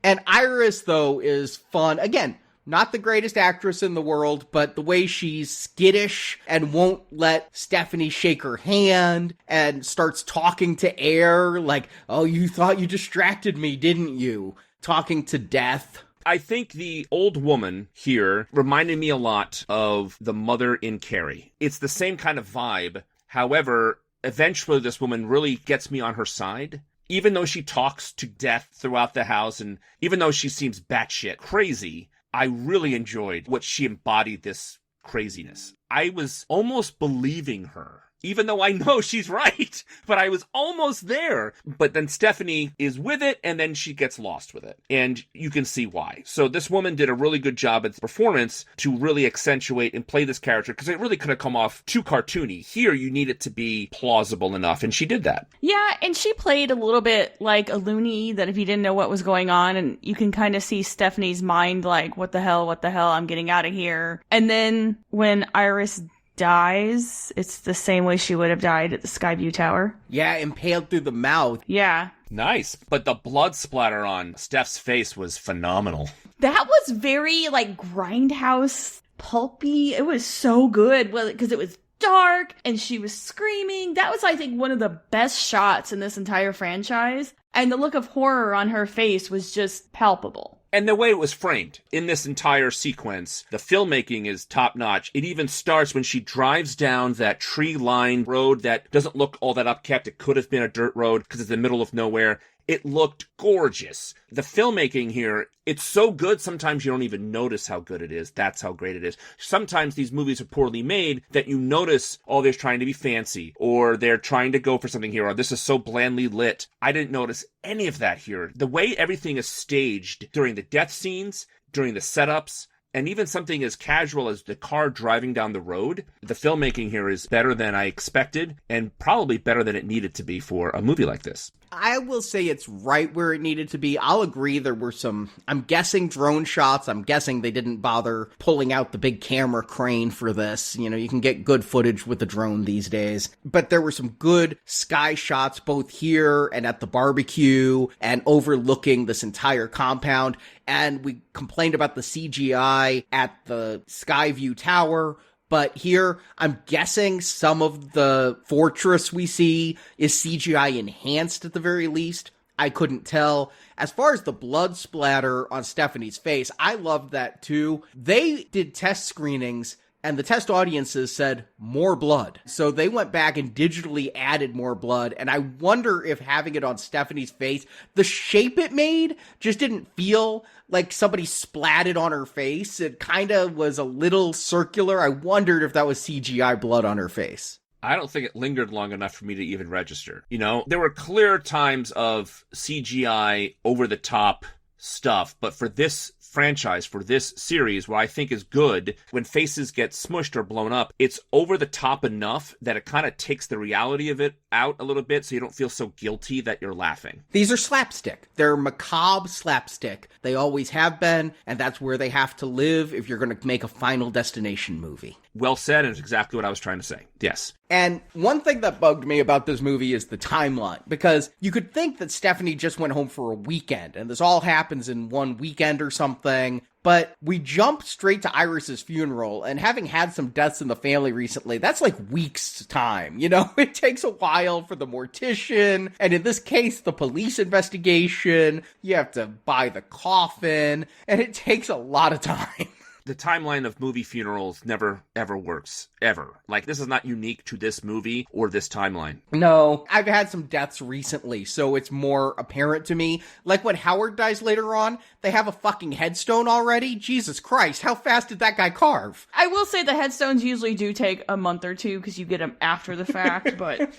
And Iris, though, is fun. Again, not the greatest actress in the world, but the way she's skittish and won't let Stephanie shake her hand and starts talking to air like, oh, you thought you distracted me, didn't you? Talking to death.
I think the old woman here reminded me a lot of the mother in Carrie. It's the same kind of vibe. However, eventually this woman really gets me on her side. Even though she talks to death throughout the house, and even though she seems batshit crazy, I really enjoyed what she embodied this craziness. I was almost believing her, even though I know she's right, but I was almost there. But then Stephanie is with it, and then she gets lost with it. And you can see why. So this woman did a really good job at the performance to really accentuate and play this character, because it really could have come off too cartoony. Here, you need it to be plausible enough, and she did that.
Yeah, and she played a little bit like a loony, that if you didn't know what was going on, and you can kind of see Stephanie's mind like, what the hell, I'm getting out of here. And then when Iris dies, it's the same way she would have died at the Skyview Tower.
Yeah, impaled through the mouth.
Yeah.
Nice. But the blood splatter on Steph's face was phenomenal.
That was very, like, grindhouse pulpy. It was so good. Well, because it was dark and she was screaming. That was, I think, one of the best shots in this entire franchise. And the look of horror on her face was just palpable.
And the way it was framed in this entire sequence, the filmmaking is top-notch. It even starts when she drives down that tree-lined road that doesn't look all that upkept. It could have been a dirt road because it's in the middle of nowhere. It looked gorgeous. The filmmaking here, it's so good, sometimes you don't even notice how good it is. That's how great it is. Sometimes these movies are poorly made that you notice, oh, they're trying to be fancy, or they're trying to go for something here, or this is so blandly lit. I didn't notice any of that here. The way everything is staged during the death scenes, during the setups, and even something as casual as the car driving down the road, the filmmaking here is better than I expected, and probably better than it needed to be for a movie like this.
I will say it's right where it needed to be. I'll agree there were some, I'm guessing, drone shots. I'm guessing they didn't bother pulling out the big camera crane for this. You know, you can get good footage with a drone these days. But there were some good sky shots both here and at the barbecue and overlooking this entire compound. And we complained about the CGI at the Skyview Tower. But here, I'm guessing some of the fortress we see is CGI enhanced at the very least. I couldn't tell. As far as the blood splatter on Stephanie's face, I loved that too. They did test screenings, and the test audiences said more blood. So they went back and digitally added more blood. And I wonder if having it on Stephanie's face, the shape it made just didn't feel like somebody splatted on her face. It kind of was a little circular. I wondered if that was CGI blood on her face.
I don't think it lingered long enough for me to even register. You know, there were clear times of CGI over-the-top stuff, but for this franchise, for this series, what I think is good, when faces get smushed or blown up, it's over the top enough that it kind of takes the reality of it out a little bit so you don't feel so guilty that you're laughing.
These are slapstick. They're macabre slapstick. They always have been, and that's where they have to live if you're going to make a Final Destination movie.
Well said, and it's exactly what I was trying to say. Yes.
And one thing that bugged me about this movie is the timeline, because you could think that Stephanie just went home for a weekend, and this all happens in one weekend or something, but we jump straight to Iris's funeral, and having had some deaths in the family recently, that's like weeks' time, you know? It takes a while for the mortician, and in this case, the police investigation, you have to buy the coffin, and it takes a lot of time.
The timeline of movie funerals never, ever works. Ever. Like, this is not unique to this movie or this timeline.
No, I've had some deaths recently, so it's more apparent to me. Like when Howard dies later on, they have a fucking headstone already? Jesus Christ, how fast did that guy carve?
I will say the headstones usually do take a month or two because you get them after the fact, but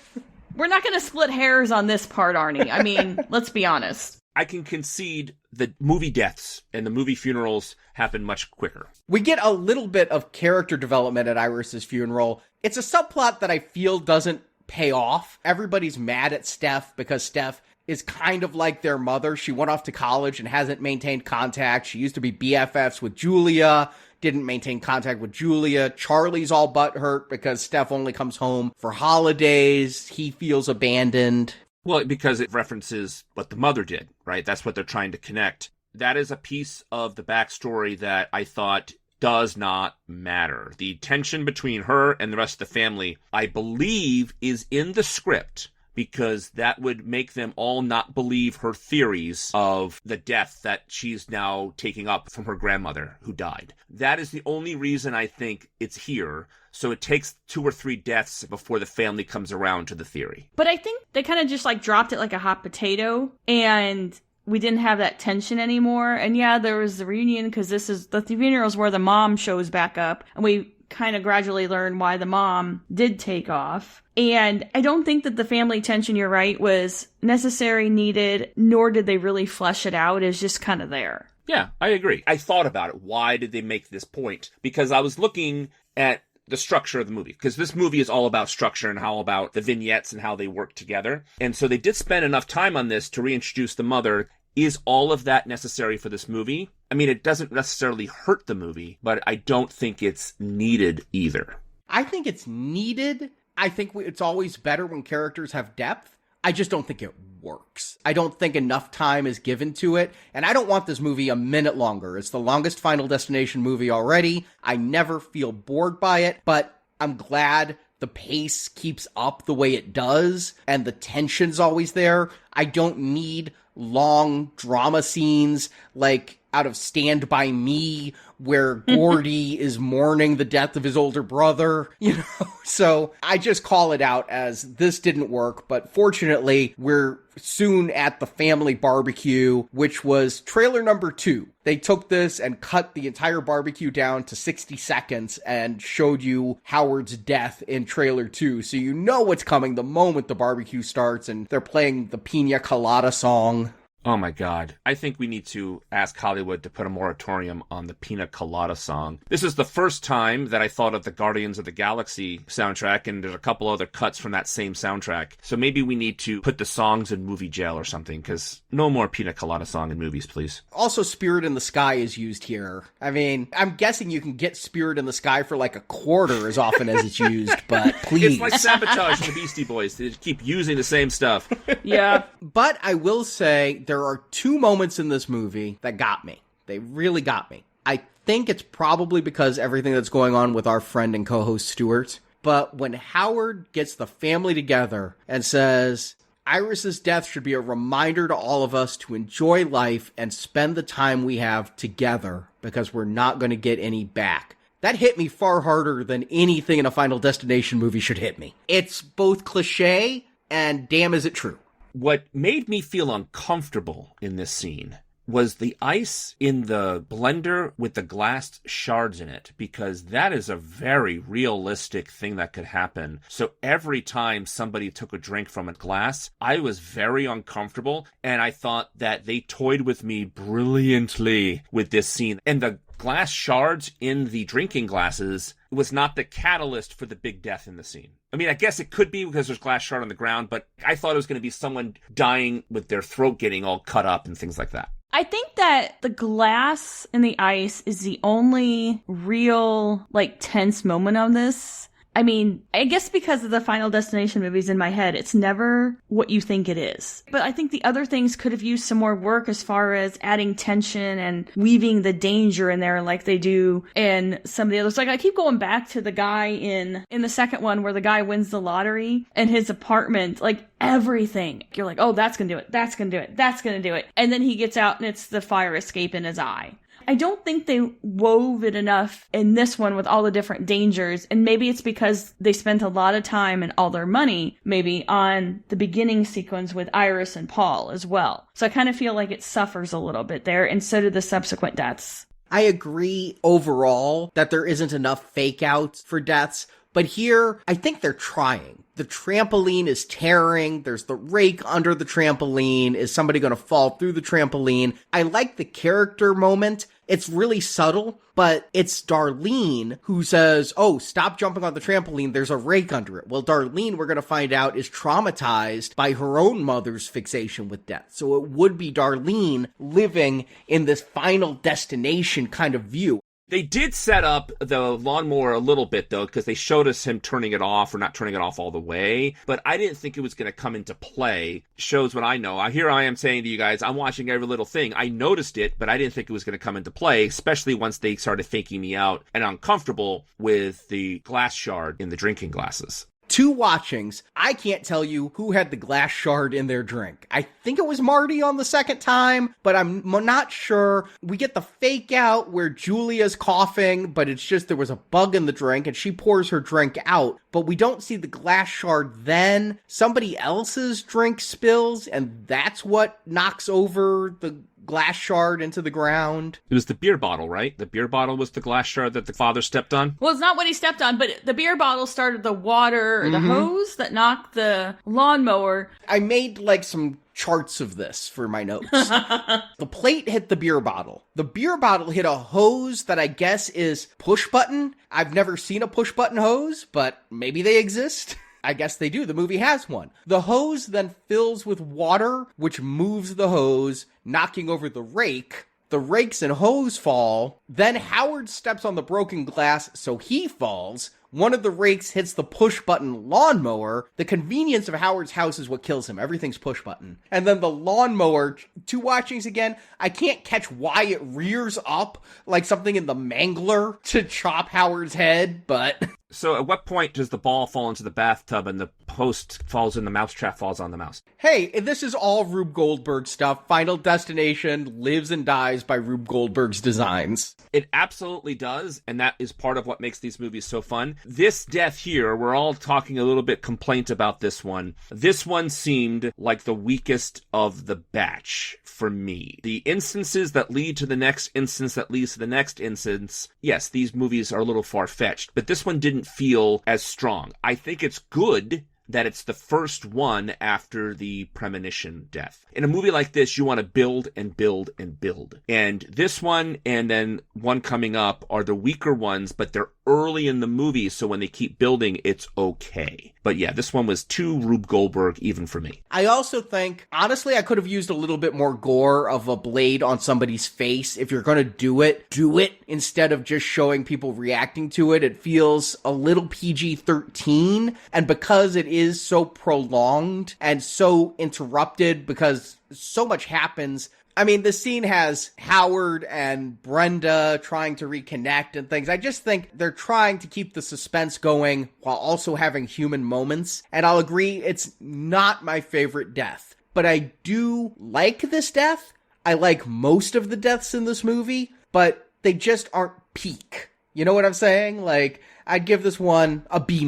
we're not going to split hairs on this part, Arnie. I mean, let's be honest.
I can concede the movie deaths and the movie funerals happen much quicker.
We get a little bit of character development at Iris's funeral. It's a subplot that I feel doesn't pay off. Everybody's mad at Steph because Steph is kind of like their mother. She went off to college and hasn't maintained contact. She used to be BFFs with Julia, didn't maintain contact with Julia. Charlie's all butthurt because Steph only comes home for holidays. He feels abandoned.
Well, because it references what the mother did, right? That's what they're trying to connect. That is a piece of the backstory that I thought does not matter. The tension between her and the rest of the family, I believe, is in the script because that would make them all not believe her theories of the death that she's now taking up from her grandmother who died. That is the only reason I think it's here. So it takes 2 or 3 deaths before the family comes around to the theory.
But I think they kind of just like dropped it like a hot potato and we didn't have that tension anymore. And yeah, there was the reunion because this is the funerals where the mom shows back up and we kind of gradually learn why the mom did take off. And I don't think that the family tension, you're right, was necessary, needed, nor did they really flesh it out. It's just kind of there.
Yeah, I agree. I thought about it. Why did they make this point? Because I was looking at the structure of the movie, because this movie is all about structure and how about the vignettes and how they work together. And so they did spend enough time on this to reintroduce the mother. Is all of that necessary for this movie? I mean, it doesn't necessarily hurt the movie, but I don't think it's needed either.
I think it's needed. I think it's always better when characters have depth. I just don't think it works. I don't think enough time is given to it, and I don't want this movie a minute longer. It's the longest Final Destination movie already. I never feel bored by it, but I'm glad the pace keeps up the way it does, and the tension's always there. I don't need long drama scenes like out of Stand By Me, where Gordy is mourning the death of his older brother, you know? So I just call it out as this didn't work, but fortunately, we're soon at the family barbecue, which was trailer number 2. They took this and cut the entire barbecue down to 60 seconds and showed you Howard's death in trailer 2. So you know what's coming the moment the barbecue starts and they're playing the Pina Colada song.
Oh my God. I think we need to ask Hollywood to put a moratorium on the Pina Colada song. This is the first time that I thought of the Guardians of the Galaxy soundtrack, and there's a couple other cuts from that same soundtrack. So maybe we need to put the songs in movie jail or something, because no more Pina Colada song in movies, please.
Also, Spirit in the Sky is used here. I mean, I'm guessing you can get Spirit in the Sky for like a quarter as often as it's used, but please.
It's like Sabotage and the Beastie Boys. They just keep using the same stuff.
Yeah.
But I will say there are 2 moments in this movie that got me. They really got me. I think it's probably because everything that's going on with our friend and co-host Stuart. But when Howard gets the family together and says, Iris's death should be a reminder to all of us to enjoy life and spend the time we have together because we're not going to get any back. That hit me far harder than anything in a Final Destination movie should hit me. It's both cliche and damn is it true.
What made me feel uncomfortable in this scene was the ice in the blender with the glass shards in it, because that is a very realistic thing that could happen. So every time somebody took a drink from a glass, I was very uncomfortable, and I thought that they toyed with me brilliantly with this scene. And the glass shards in the drinking glasses was not the catalyst for the big death in the scene. I mean, I guess it could be because there's glass shard on the ground, but I thought it was going to be someone dying with their throat getting all cut up and things like that.
I think that the glass and the ice is the only real, like, tense moment on this. I mean, I guess because of the Final Destination movies in my head, it's never what you think it is. But I think the other things could have used some more work as far as adding tension and weaving the danger in there like they do in some of the others. Like, I keep going back to the guy in the second one where the guy wins the lottery and his apartment, like, everything. You're like, oh, that's gonna do it. That's gonna do it. That's gonna do it. And then he gets out and it's the fire escape in his eye. I don't think they wove it enough in this one with all the different dangers. And maybe it's because they spent a lot of time and all their money maybe on the beginning sequence with Iris and Paul as well. So I kind of feel like it suffers a little bit there, and so do the subsequent deaths.
I agree overall that there isn't enough fake outs for deaths, but here I think they're trying. The trampoline is tearing. There's the rake under the trampoline. Is somebody going to fall through the trampoline? I like the character moment. It's really subtle, but it's Darlene who says, oh, stop jumping on the trampoline. There's a rake under it. Well, Darlene, we're going to find out, is traumatized by her own mother's fixation with death. So it would be Darlene living in this Final Destination kind of view.
They did set up the lawnmower a little bit, though, because they showed us him turning it off, or not turning it off all the way. But I didn't think it was going to come into play. Shows what I know. Here I am saying to you guys, I'm watching every little thing. I noticed it, but I didn't think it was going to come into play, especially once they started faking me out and uncomfortable with the glass shard in the drinking glasses.
2 watchings, I can't tell you who had the glass shard in their drink. I think it was Marty on the second time, but I'm not sure. We get the fake out where Julia's coughing, but it's just there was a bug in the drink and she pours her drink out, but we don't see the glass shard then. Somebody else's drink spills, and that's what knocks over the glass shard into the ground.
It was the beer bottle, right? The beer bottle was the glass shard that the father stepped on?
Well, it's not what he stepped on, but the beer bottle started the water, or the hose that knocked the lawnmower.
I made like some charts of this for my notes. The plate hit the beer bottle. The beer bottle hit a hose that I guess is push button. I've never seen a push button hose, but maybe they exist. I guess they do. The movie has one. The hose then fills with water, which moves the hose, knocking over the rake. The rakes and hose fall. Then Howard steps on the broken glass, so he falls. One of the rakes hits the push-button lawnmower. The convenience of Howard's house is what kills him. Everything's push-button. And then the lawnmower, 2 watchings again, I can't catch why it rears up like something in the mangler to chop Howard's head, but...
So at what point does the ball fall into the bathtub and the post falls in the mousetrap, falls on the mouse?
Hey, this is all Rube Goldberg stuff. Final Destination lives and dies by Rube Goldberg's designs.
It absolutely does, and that is part of what makes these movies so fun. This death here, we're all talking a little bit complaint about this one. This one seemed like the weakest of the batch for me. The instances that lead to the next instance that leads to the next instance, yes, these movies are a little far-fetched, but this one didn't feel as strong. I think it's good that it's the first one after the premonition death. In a movie like this, you want to build and build and build. And this one and then one coming up are the weaker ones, but they're early in the movie, so when they keep building, it's okay. But yeah, this one was too Rube Goldberg even for me.
I also think, honestly, I could have used a little bit more gore of a blade on somebody's face. If you're going to do it instead of just showing people reacting to it. It feels a little PG-13, and because it is so prolonged and so interrupted because so much happens. I mean, the scene has Howard and Brenda trying to reconnect and things. I just think they're trying to keep the suspense going while also having human moments. And I'll agree, it's not my favorite death. But I do like this death. I like most of the deaths in this movie, but they just aren't peak. You know what I'm saying? Like, I'd give this one a B-.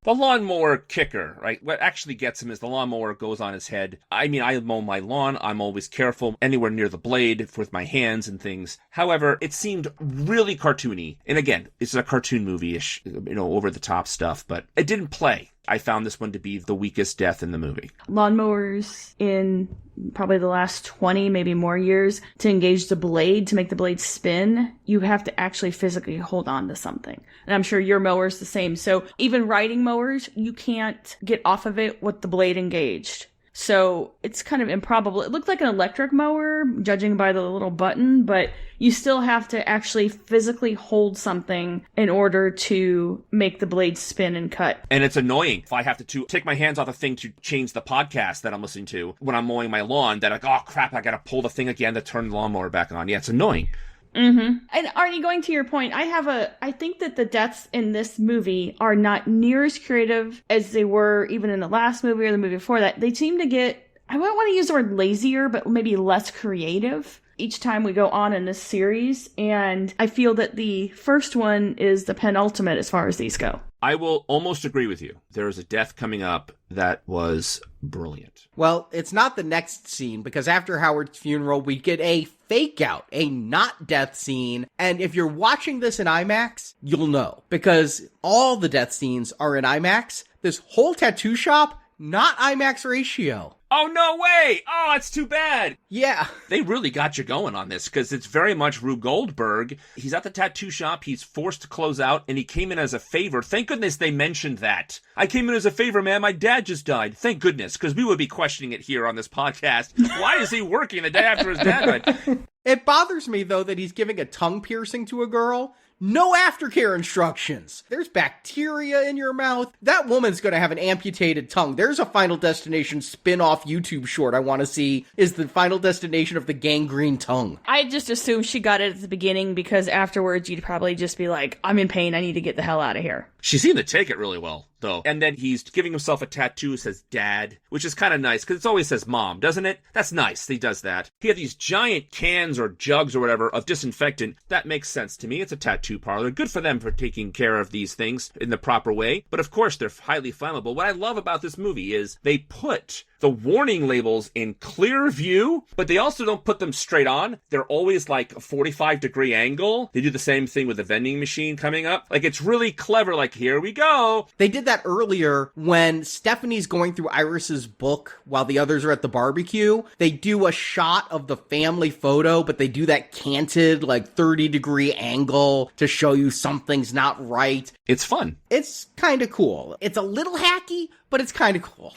The lawnmower kicker, right? What actually gets him is the lawnmower goes on his head. I mean, I mow my lawn. I'm always careful anywhere near the blade with my hands and things. However, it seemed really cartoony. And again, it's a cartoon movie-ish, over the top stuff, but it didn't play. I found this one to be the weakest death in the movie.
Lawnmowers in probably the last 20, maybe more years, to engage the blade, to make the blade spin, you have to actually physically hold on to something. And I'm sure your mower's the same. So even riding mowers, you can't get off of it with the blade engaged. So it's kind of improbable. It looked like an electric mower, judging by the little button, but you still have to actually physically hold something in order to make the blade spin and cut.
And it's annoying if I have to take my hands off the thing to change the podcast that I'm listening to when I'm mowing my lawn, that oh crap, I gotta pull the thing again to turn the lawnmower back on. Yeah, it's annoying.
Mm-hmm. And Arnie, going to your point, I think that the deaths in this movie are not near as creative as they were even in the last movie or the movie before that. They seem to get, I wouldn't want to use the word lazier, but maybe less creative. each time we go on in this series, and I feel that the first one is the penultimate as far as these go.
I will almost agree with you. There is a death coming up that was brilliant.
Well, it's not the next scene, because after Howard's funeral, we get a fake out, a not death scene. And if you're watching this in IMAX, you'll know, because all the death scenes are in IMAX. This whole tattoo shop, not IMAX ratio.
Oh, no way! Oh, that's too bad!
Yeah.
They really got you going on this, because it's very much Rube Goldberg. He's at the tattoo shop, he's forced to close out, and he came in as a favor. Thank goodness they mentioned that. I came in as a favor, man, my dad just died. Thank goodness, because we would be questioning it here on this podcast. Why is he working the day after his dad died?
It bothers me, though, that he's giving a tongue piercing to a girl. No aftercare instructions. There's bacteria in your mouth. That woman's going to have an amputated tongue. There's a Final Destination spin-off YouTube short I want to see, is the Final Destination of the gangrene tongue.
I just assumed she got it at the beginning, because afterwards you'd probably just be like, I'm in pain, I need to get the hell out of here.
She seemed to take it really well, though. And then he's giving himself a tattoo that says dad, which is kind of nice, because it always says mom, doesn't it? That's nice. He does that. He had these giant cans or jugs or whatever of disinfectant. That makes sense to me. It's a tattoo parlor. Good for them for taking care of these things in the proper way. But of course, they're highly flammable. What I love about this movie is they put the warning labels in clear view, but they also don't put them straight on. They're always like a 45-degree angle. They do the same thing with the vending machine coming up. Like, it's really clever. Like, here we go.
They did that earlier when Stephanie's going through Iris's book while the others are at the barbecue. They do a shot of the family photo, but they do that canted, like 30-degree angle to show you something's not right.
It's fun.
It's kind of cool. It's a little hacky, but it's kind of cool.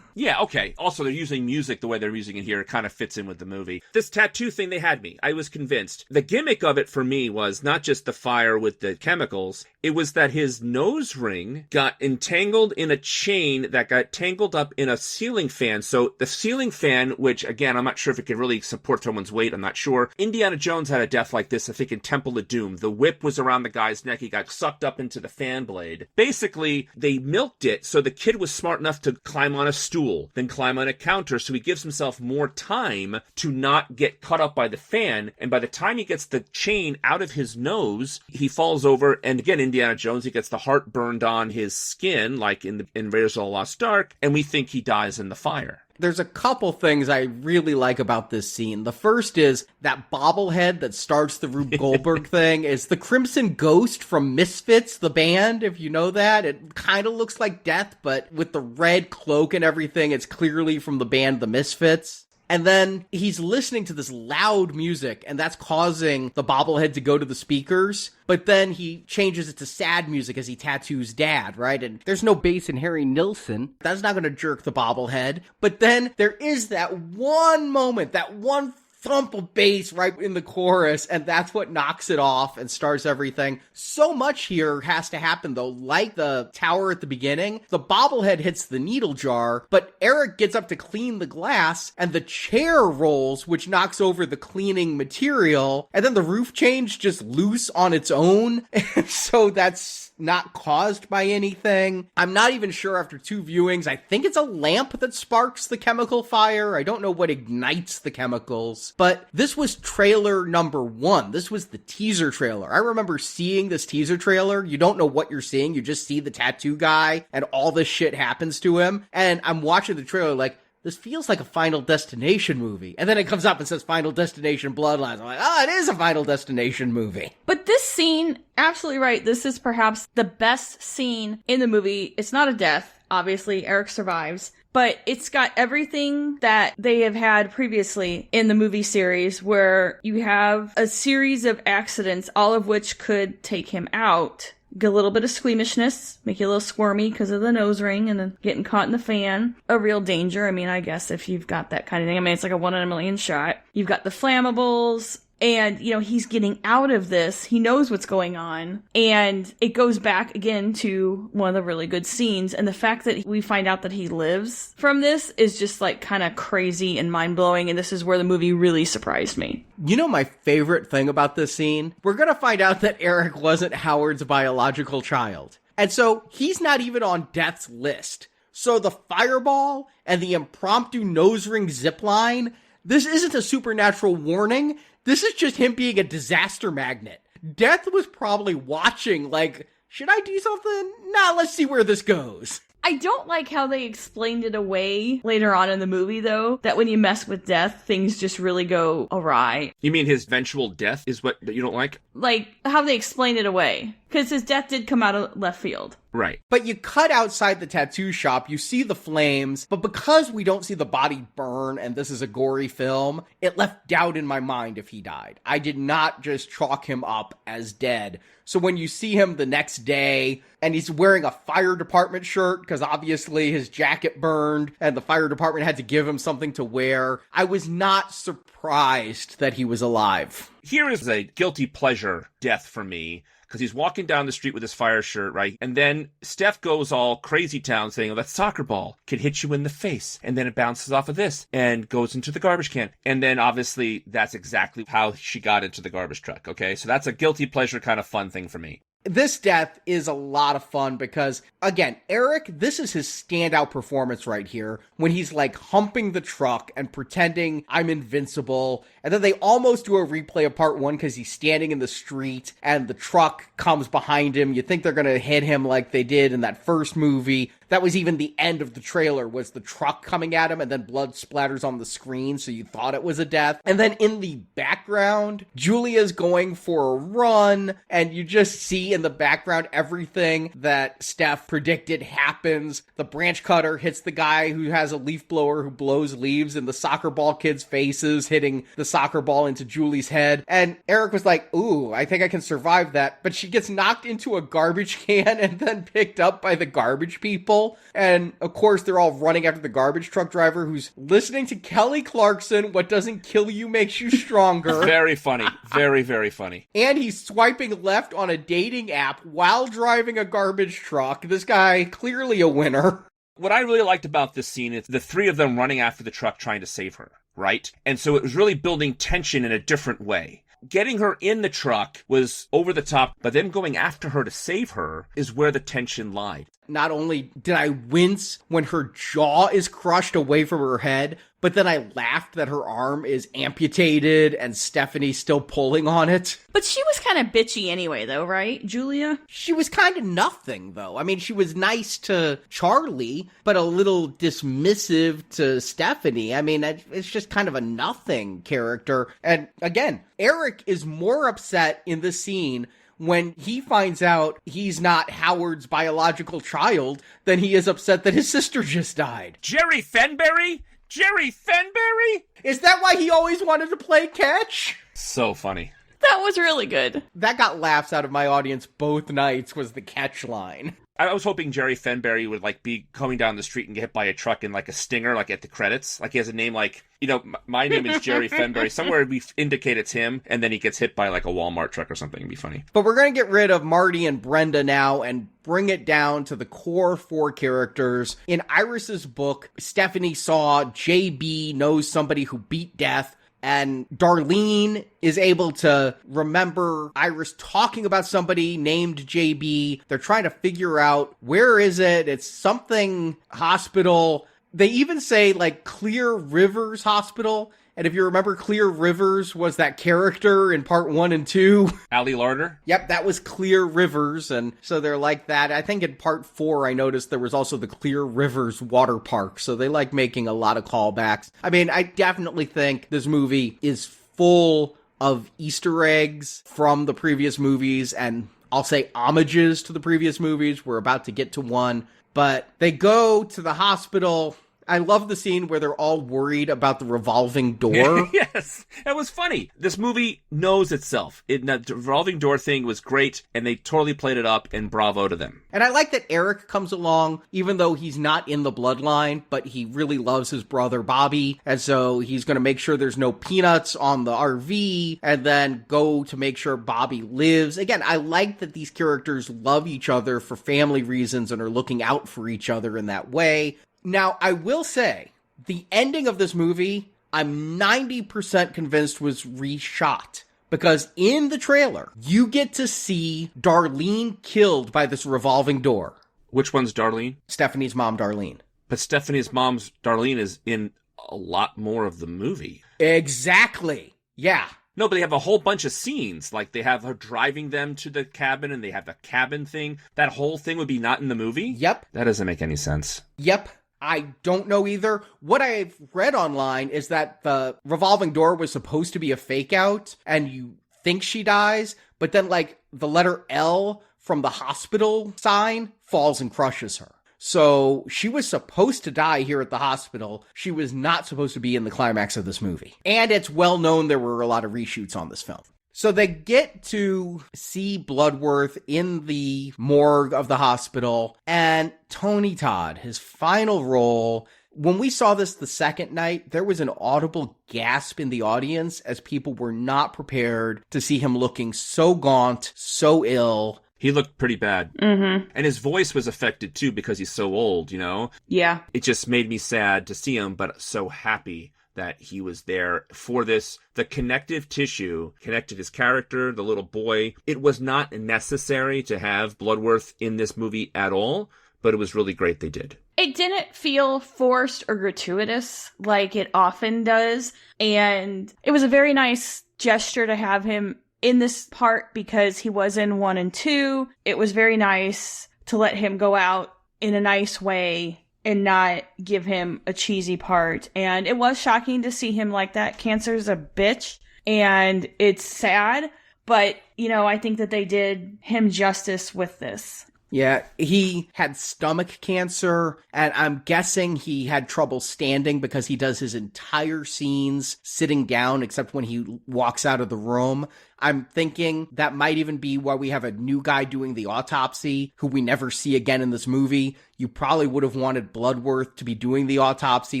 Yeah, okay. Also, they're using music the way they're using it here. It kind of fits in with the movie. This tattoo thing, they had me. I was convinced. The gimmick of it for me was not just the fire with the chemicals. It was that his nose ring got entangled in a chain that got tangled up in a ceiling fan. So the ceiling fan, which, again, I'm not sure if it could really support someone's weight. I'm not sure. Indiana Jones had a death like this, I think, in Temple of Doom. The whip was around the guy's neck. He got sucked up into the fan blade. Basically, they milked it so the kid was smart enough to climb on a stool, then climb on a counter, so he gives himself more time to not get caught up by the fan. And by the time he gets the chain out of his nose, he falls over. And again, Indiana Jones, he gets the heart burned on his skin, like in Raiders of the Lost Ark, and we think he dies in the fire.
There's a couple things I really like about this scene. The first is that bobblehead that starts the Rube Goldberg thing is the Crimson Ghost from Misfits, the band, if you know that. It kind of looks like Death, but with the red cloak and everything, it's clearly from the band The Misfits. And then he's listening to this loud music, and that's causing the bobblehead to go to the speakers. But then he changes it to sad music as he tattoos Dad, right? And there's no bass in Harry Nilsson. That's not going to jerk the bobblehead. But then there is that one moment, that one thump of bass right in the chorus, and that's what knocks it off and starts everything. So much here has to happen, though. Like the tower at the beginning, the bobblehead hits the needle jar, but Eric gets up to clean the glass, and the chair rolls, which knocks over the cleaning material, and then the roof change just loose on its own, so that's not caused by anything. I'm not even sure after two viewings. I think it's a lamp that sparks the chemical fire. I don't know what ignites the chemicals. But this was trailer number 1. This was the teaser trailer. I remember seeing this teaser trailer. You don't know what you're seeing. You just see the tattoo guy and all this shit happens to him. And I'm watching the trailer like, this feels like a Final Destination movie. And then it comes up and says Final Destination Bloodlines. I'm like, oh, it is a Final Destination movie.
But this scene, absolutely right. This is perhaps the best scene in the movie. It's not a death. Obviously, Eric survives. But it's got everything that they have had previously in the movie series, where you have a series of accidents, all of which could take him out. Get a little bit of squeamishness, make you a little squirmy because of the nose ring and then getting caught in the fan. A real danger. I mean, I guess if you've got that kind of thing. I mean, it's like a 1 in a million shot. You've got the flammables. And, you know, he's getting out of this. He knows what's going on. And it goes back again to one of the really good scenes. And the fact that we find out that he lives from this is just like kind of crazy and mind-blowing. And this is where the movie really surprised me.
You know my favorite thing about this scene? We're going to find out that Eric wasn't Howard's biological child. And so he's not even on Death's list. So the fireball and the impromptu nose ring zipline, this isn't a supernatural warning. This is just him being a disaster magnet. Death was probably watching, like, should I do something? Nah, let's see where this goes.
I don't like how they explained it away later on in the movie, though, that when you mess with death, things just really go awry.
You mean his eventual death is what you don't like?
Like, how they explained it away. Because his death did come out of left field.
Right.
But you cut outside the tattoo shop, you see the flames, but because we don't see the body burn and this is a gory film, it left doubt in my mind if he died. I did not just chalk him up as dead. So when you see him the next day, and he's wearing a fire department shirt, because obviously his jacket burned, and the fire department had to give him something to wear, I was not surprised that he was alive.
Here is a guilty pleasure death for me, because he's walking down the street with his fire shirt, right? And then Steph goes all crazy town saying, oh, that soccer ball can hit you in the face. And then it bounces off of this and goes into the garbage can. And then obviously that's exactly how she got into the garbage truck, okay? So that's a guilty pleasure kind of fun thing for me.
This death is a lot of fun because, again, Eric, this is his standout performance right here when he's like humping the truck and pretending I'm invincible. And then they almost do a replay of part one because he's standing in the street and the truck comes behind him. You think they're going to hit him like they did in that first movie. That was even the end of the trailer, was the truck coming at him and then blood splatters on the screen, so you thought it was a death. And then in the background, Julia's going for a run, and you just see in the background everything that Steph predicted happens. The branch cutter hits the guy who has a leaf blower who blows leaves in the soccer ball kids' faces, hitting the soccer ball into Julie's head. And Eric was like, ooh, I think I can survive that. But she gets knocked into a garbage can and then picked up by the garbage people. And of course, they're all running after the garbage truck driver who's listening to Kelly Clarkson, "What doesn't kill you makes you stronger."
Very funny. Very, very funny.
And he's swiping left on a dating app while driving a garbage truck. This guy, clearly a winner.
What I really liked about this scene is the three of them running after the truck trying to save her, right? And so it was really building tension in a different way. Getting her in the truck was over the top, but then going after her to save her is where the tension lied.
Not only did I wince when her jaw is crushed away from her head, but then I laughed that her arm is amputated and Stephanie's still pulling on it.
But she was kind of bitchy anyway, though, right, Julia?
She was kind of nothing, though. I mean, she was nice to Charlie, but a little dismissive to Stephanie. I mean, it's just kind of a nothing character. And again, Eric is more upset in the scene when he finds out he's not Howard's biological child than he is upset that his sister just died.
Jerry Fenberry? Jerry Fenberry?
Is that why he always wanted to play catch?
So funny.
That was really good.
That got laughs out of my audience both nights, was the catch line.
I was hoping Jerry Fenberry would, like, be coming down the street and get hit by a truck in, like, a stinger, like, at the credits. Like, he has a name like, you know, my name is Jerry Fenberry. Somewhere we indicate it's him, and then he gets hit by, like, a Walmart truck or something. It'd be funny.
But we're going to get rid of Marty and Brenda now and bring it down to the core four characters. In Iris's book, Stephanie saw JB knows somebody who beat death. And Darlene is able to remember Iris talking about somebody named JB. They're trying to figure out, where is it? It's something hospital. They even say, like, Clear Rivers Hospital. And if you remember, Clear Rivers was that character in part 1 and 2.
Allie Larder?
Yep, that was Clear Rivers. And so they're like that. I think in part 4, I noticed there was also the Clear Rivers Water Park. So they like making a lot of callbacks. I mean, I definitely think this movie is full of Easter eggs from the previous movies. And I'll say homages to the previous movies. We're about to get to one. But they go to the hospital. I love the scene where they're all worried about the revolving door.
Yes, that was funny. This movie knows itself. The revolving door thing was great, and they totally played it up, and bravo to them.
And I like that Eric comes along, even though he's not in the bloodline, but he really loves his brother Bobby, and so he's going to make sure there's no peanuts on the RV, and then go to make sure Bobby lives. Again, I like that these characters love each other for family reasons and are looking out for each other in that way. Now, I will say, the ending of this movie, I'm 90% convinced was reshot. Because in the trailer, you get to see Darlene killed by this revolving door.
Which one's Darlene?
Stephanie's mom, Darlene.
But Stephanie's mom's Darlene is in a lot more of the movie.
Exactly. Yeah.
No, but they have a whole bunch of scenes. Like, they have her driving them to the cabin, and they have the cabin thing. That whole thing would be not in the movie?
Yep.
That doesn't make any sense.
Yep. I don't know either. What I've read online is that the revolving door was supposed to be a fake out, and you think she dies, but then, like, the letter L from the hospital sign falls and crushes her. So she was supposed to die here at the hospital. She was not supposed to be in the climax of this movie. And it's well known there were a lot of reshoots on this film. So they get to see Bloodworth in the morgue of the hospital, and Tony Todd, his final role. When we saw this the second night, there was an audible gasp in the audience as people were not prepared to see him looking so gaunt, so ill.
He looked pretty bad.
Mm-hmm.
And his voice was affected too because he's so old, you know?
Yeah.
It just made me sad to see him, but so happy that he was there for this. The connective tissue connected his character, the little boy. It was not necessary to have Bloodworth in this movie at all, but it was really great they did.
It didn't feel forced or gratuitous like it often does. And it was a very nice gesture to have him in this part because he was in 1 and 2. It was very nice to let him go out in a nice way and not give him a cheesy part. And it was shocking to see him like that. Cancer's a bitch, and it's sad. But, you know, I think that they did him justice with this.
Yeah, he had stomach cancer, and I'm guessing he had trouble standing because he does his entire scenes sitting down except when he walks out of the room. I'm thinking that might even be why we have a new guy doing the autopsy who we never see again in this movie. You probably would have wanted Bloodworth to be doing the autopsy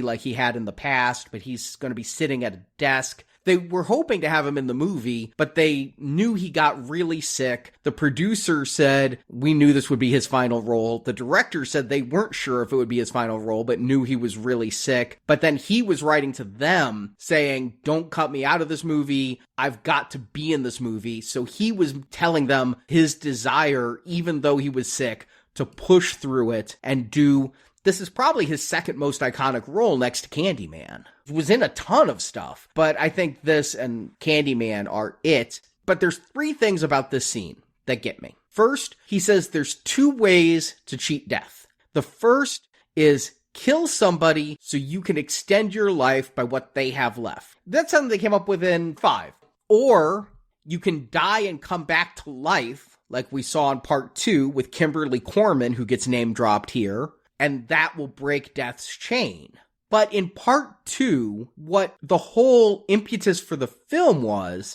like he had in the past, but he's going to be sitting at a desk. They were hoping to have him in the movie, but they knew he got really sick. The producer said, we knew this would be his final role. The director said they weren't sure if it would be his final role, but knew he was really sick. But then he was writing to them saying, don't cut me out of this movie. I've got to be in this movie. So he was telling them his desire, even though he was sick, to push through it and do... This is probably his second most iconic role next to Candyman. He was in a ton of stuff, but I think this and Candyman are it. But there's 3 things about this scene that get me. First, he says there's 2 ways to cheat death. The first is kill somebody so you can extend your life by what they have left. That's something they came up with in 5. Or you can die and come back to life, like we saw in part 2 with Kimberly Corman, who gets name dropped here. And that will break death's chain. But in part 2, what the whole impetus for the film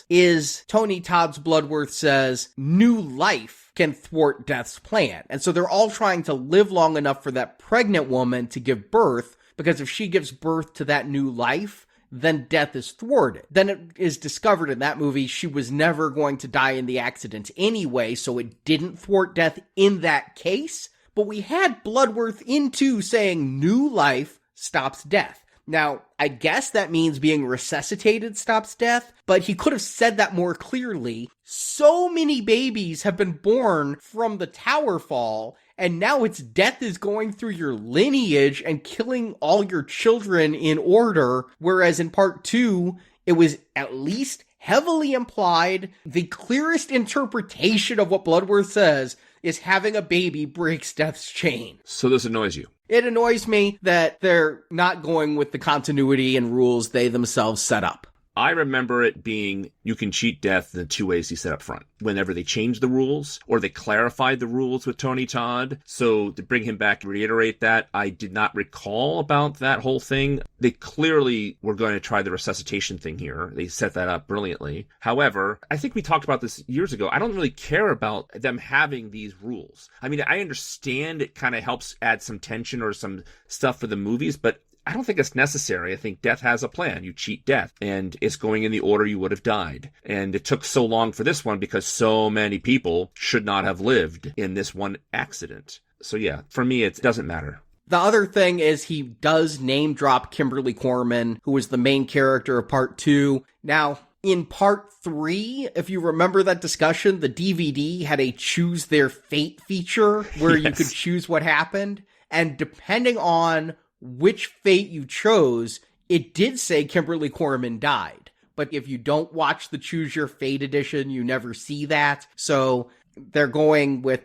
is Tony Todd's Bloodworth says new life can thwart death's plan. And so they're all trying to live long enough for that pregnant woman to give birth, because if she gives birth to that new life, then death is thwarted. Then it is discovered in that movie she was never going to die in the accident anyway, so it didn't thwart death in that case. But we had Bloodworth in 2 saying new life stops death. Now, I guess that means being resuscitated stops death, but he could have said that more clearly. So many babies have been born from the tower fall, and now it's death is going through your lineage and killing all your children in order, whereas in part 2, it was at least heavily implied. The clearest interpretation of what Bloodworth says is having a baby breaks death's chain.
So this annoys you?
It annoys me that they're not going with the continuity and rules they themselves set up.
I remember it being, you can cheat death in the 2 ways he said up front. Whenever they changed the rules, or they clarified the rules with Tony Todd. So to bring him back and reiterate that, I did not recall about that whole thing. They clearly were going to try the resuscitation thing here. They set that up brilliantly. However, I think we talked about this years ago. I don't really care about them having these rules. I mean, I understand it kind of helps add some tension or some stuff for the movies, but I don't think it's necessary. I think death has a plan. You cheat death, and it's going in the order you would have died. And it took so long for this one because so many people should not have lived in this one accident. So yeah, for me, it doesn't matter.
The other thing is he does name drop Kimberly Corman, who was the main character of part 2. Now, in part 3, if you remember that discussion, the DVD had a choose their fate feature where you could choose what happened. And depending on which fate you chose, it did say Kimberly Corman died. But if you don't watch the Choose Your Fate edition, you never see that. So they're going with,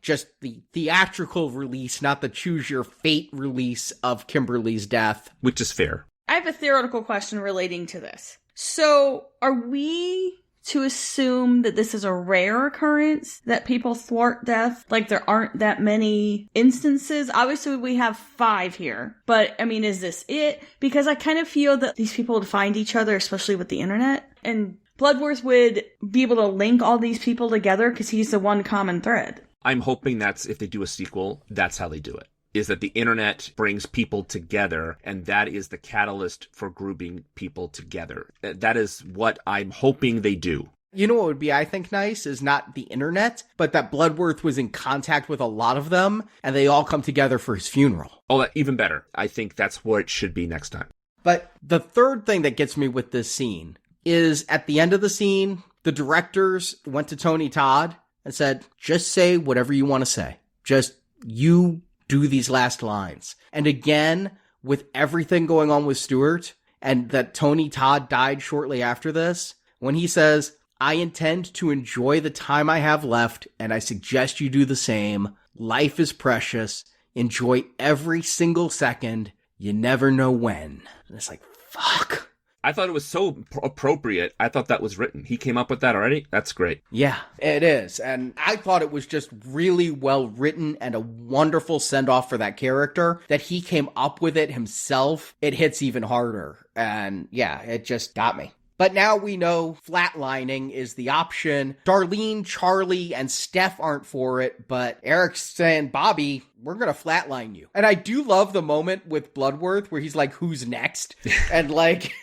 just the theatrical release, not the Choose Your Fate release of Kimberly's death.
Which is fair.
I have a theoretical question relating to this. So are we to assume that this is a rare occurrence, that people thwart death? Like, there aren't that many instances? Obviously, we have 5 here. But, I mean, is this it? Because I kind of feel that these people would find each other, especially with the internet. And Bloodworth would be able to link all these people together because he's the one common thread.
I'm hoping that's, if they do a sequel, that's how they do it. Is that the internet brings people together, and that is the catalyst for grouping people together. That is what I'm hoping they do.
You know what would be, I think, nice is not the internet, but that Bloodworth was in contact with a lot of them, and they all come together for his funeral.
Oh, even better. I think that's what it should be next time.
But the third thing that gets me with this scene is at the end of the scene, the directors went to Tony Todd and said, just say whatever you want to say. Just you do these last lines. And again, with everything going on with Stewart, and that Tony Todd died shortly after this, when he says, I intend to enjoy the time I have left, and I suggest you do the same. Life is precious. Enjoy every single second. You never know when. And it's like, fuck.
I thought it was so appropriate. I thought that was written. He came up with that already? That's great.
Yeah, it is. And I thought it was just really well written and a wonderful send-off for that character. That he came up with it himself, it hits even harder. And yeah, it just got me. But now we know flatlining is the option. Darlene, Charlie, and Steph aren't for it, but Eric's saying, Bobby, we're going to flatline you. And I do love the moment with Bloodworth where he's like, who's next? And like...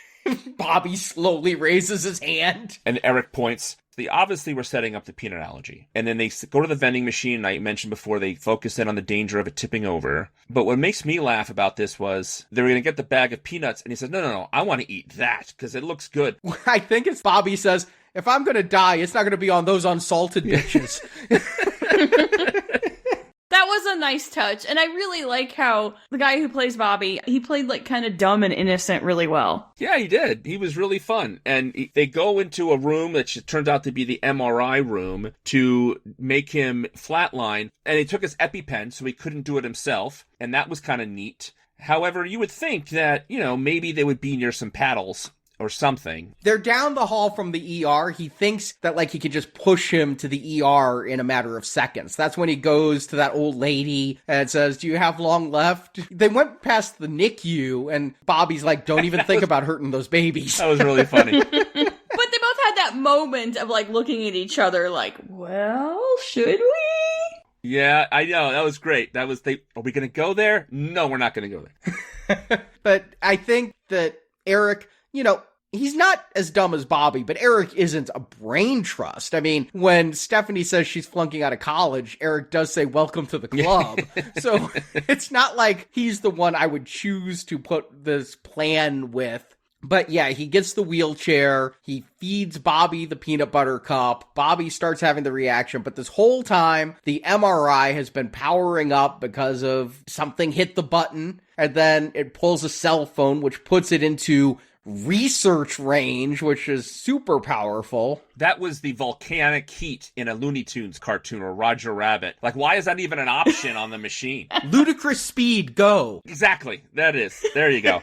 Bobby slowly raises his hand.
And Eric points. They obviously were setting up the peanut analogy. And then they go to the vending machine, and I mentioned before, they focus in on the danger of it tipping over. But what makes me laugh about this was they were going to get the bag of peanuts, and he said, no, I want to eat that because it looks good.
I think it's Bobby says, if I'm going to die, it's not going to be on those unsalted bitches.
That was a nice touch. And I really like how the guy who plays Bobby, he played like kind of dumb and innocent really well.
Yeah, he did. He was really fun. And they go into a room that turned out to be the MRI room to make him flatline. And he took his EpiPen so he couldn't do it himself. And that was kind of neat. However, you would think that, maybe they would be near some paddles or something.
They're down the hall from the ER. He thinks that he can just push him to the ER in a matter of seconds. That's when he goes to that old lady and says, do you have long left? They went past the NICU and Bobby's like, don't even think about hurting those babies.
That was really funny.
But they both had that moment of looking at each other like, well, should we?
Yeah, I know. That was great. Are we going to go there? No, we're not going to go there.
But I think that Eric, he's not as dumb as Bobby, but Eric isn't a brain trust. I mean, when Stephanie says she's flunking out of college, Eric does say, welcome to the club. So it's not like he's the one I would choose to put this plan with. But yeah, he gets the wheelchair. He feeds Bobby the peanut butter cup. Bobby starts having the reaction. But this whole time, the MRI has been powering up because of something hit the button. And then it pulls a cell phone, which puts it into research range, which is super powerful.
That was the volcanic heat in a Looney Tunes cartoon or Roger Rabbit. Why is that even an option on the machine?
Ludicrous speed, go.
Exactly. That is. There you go.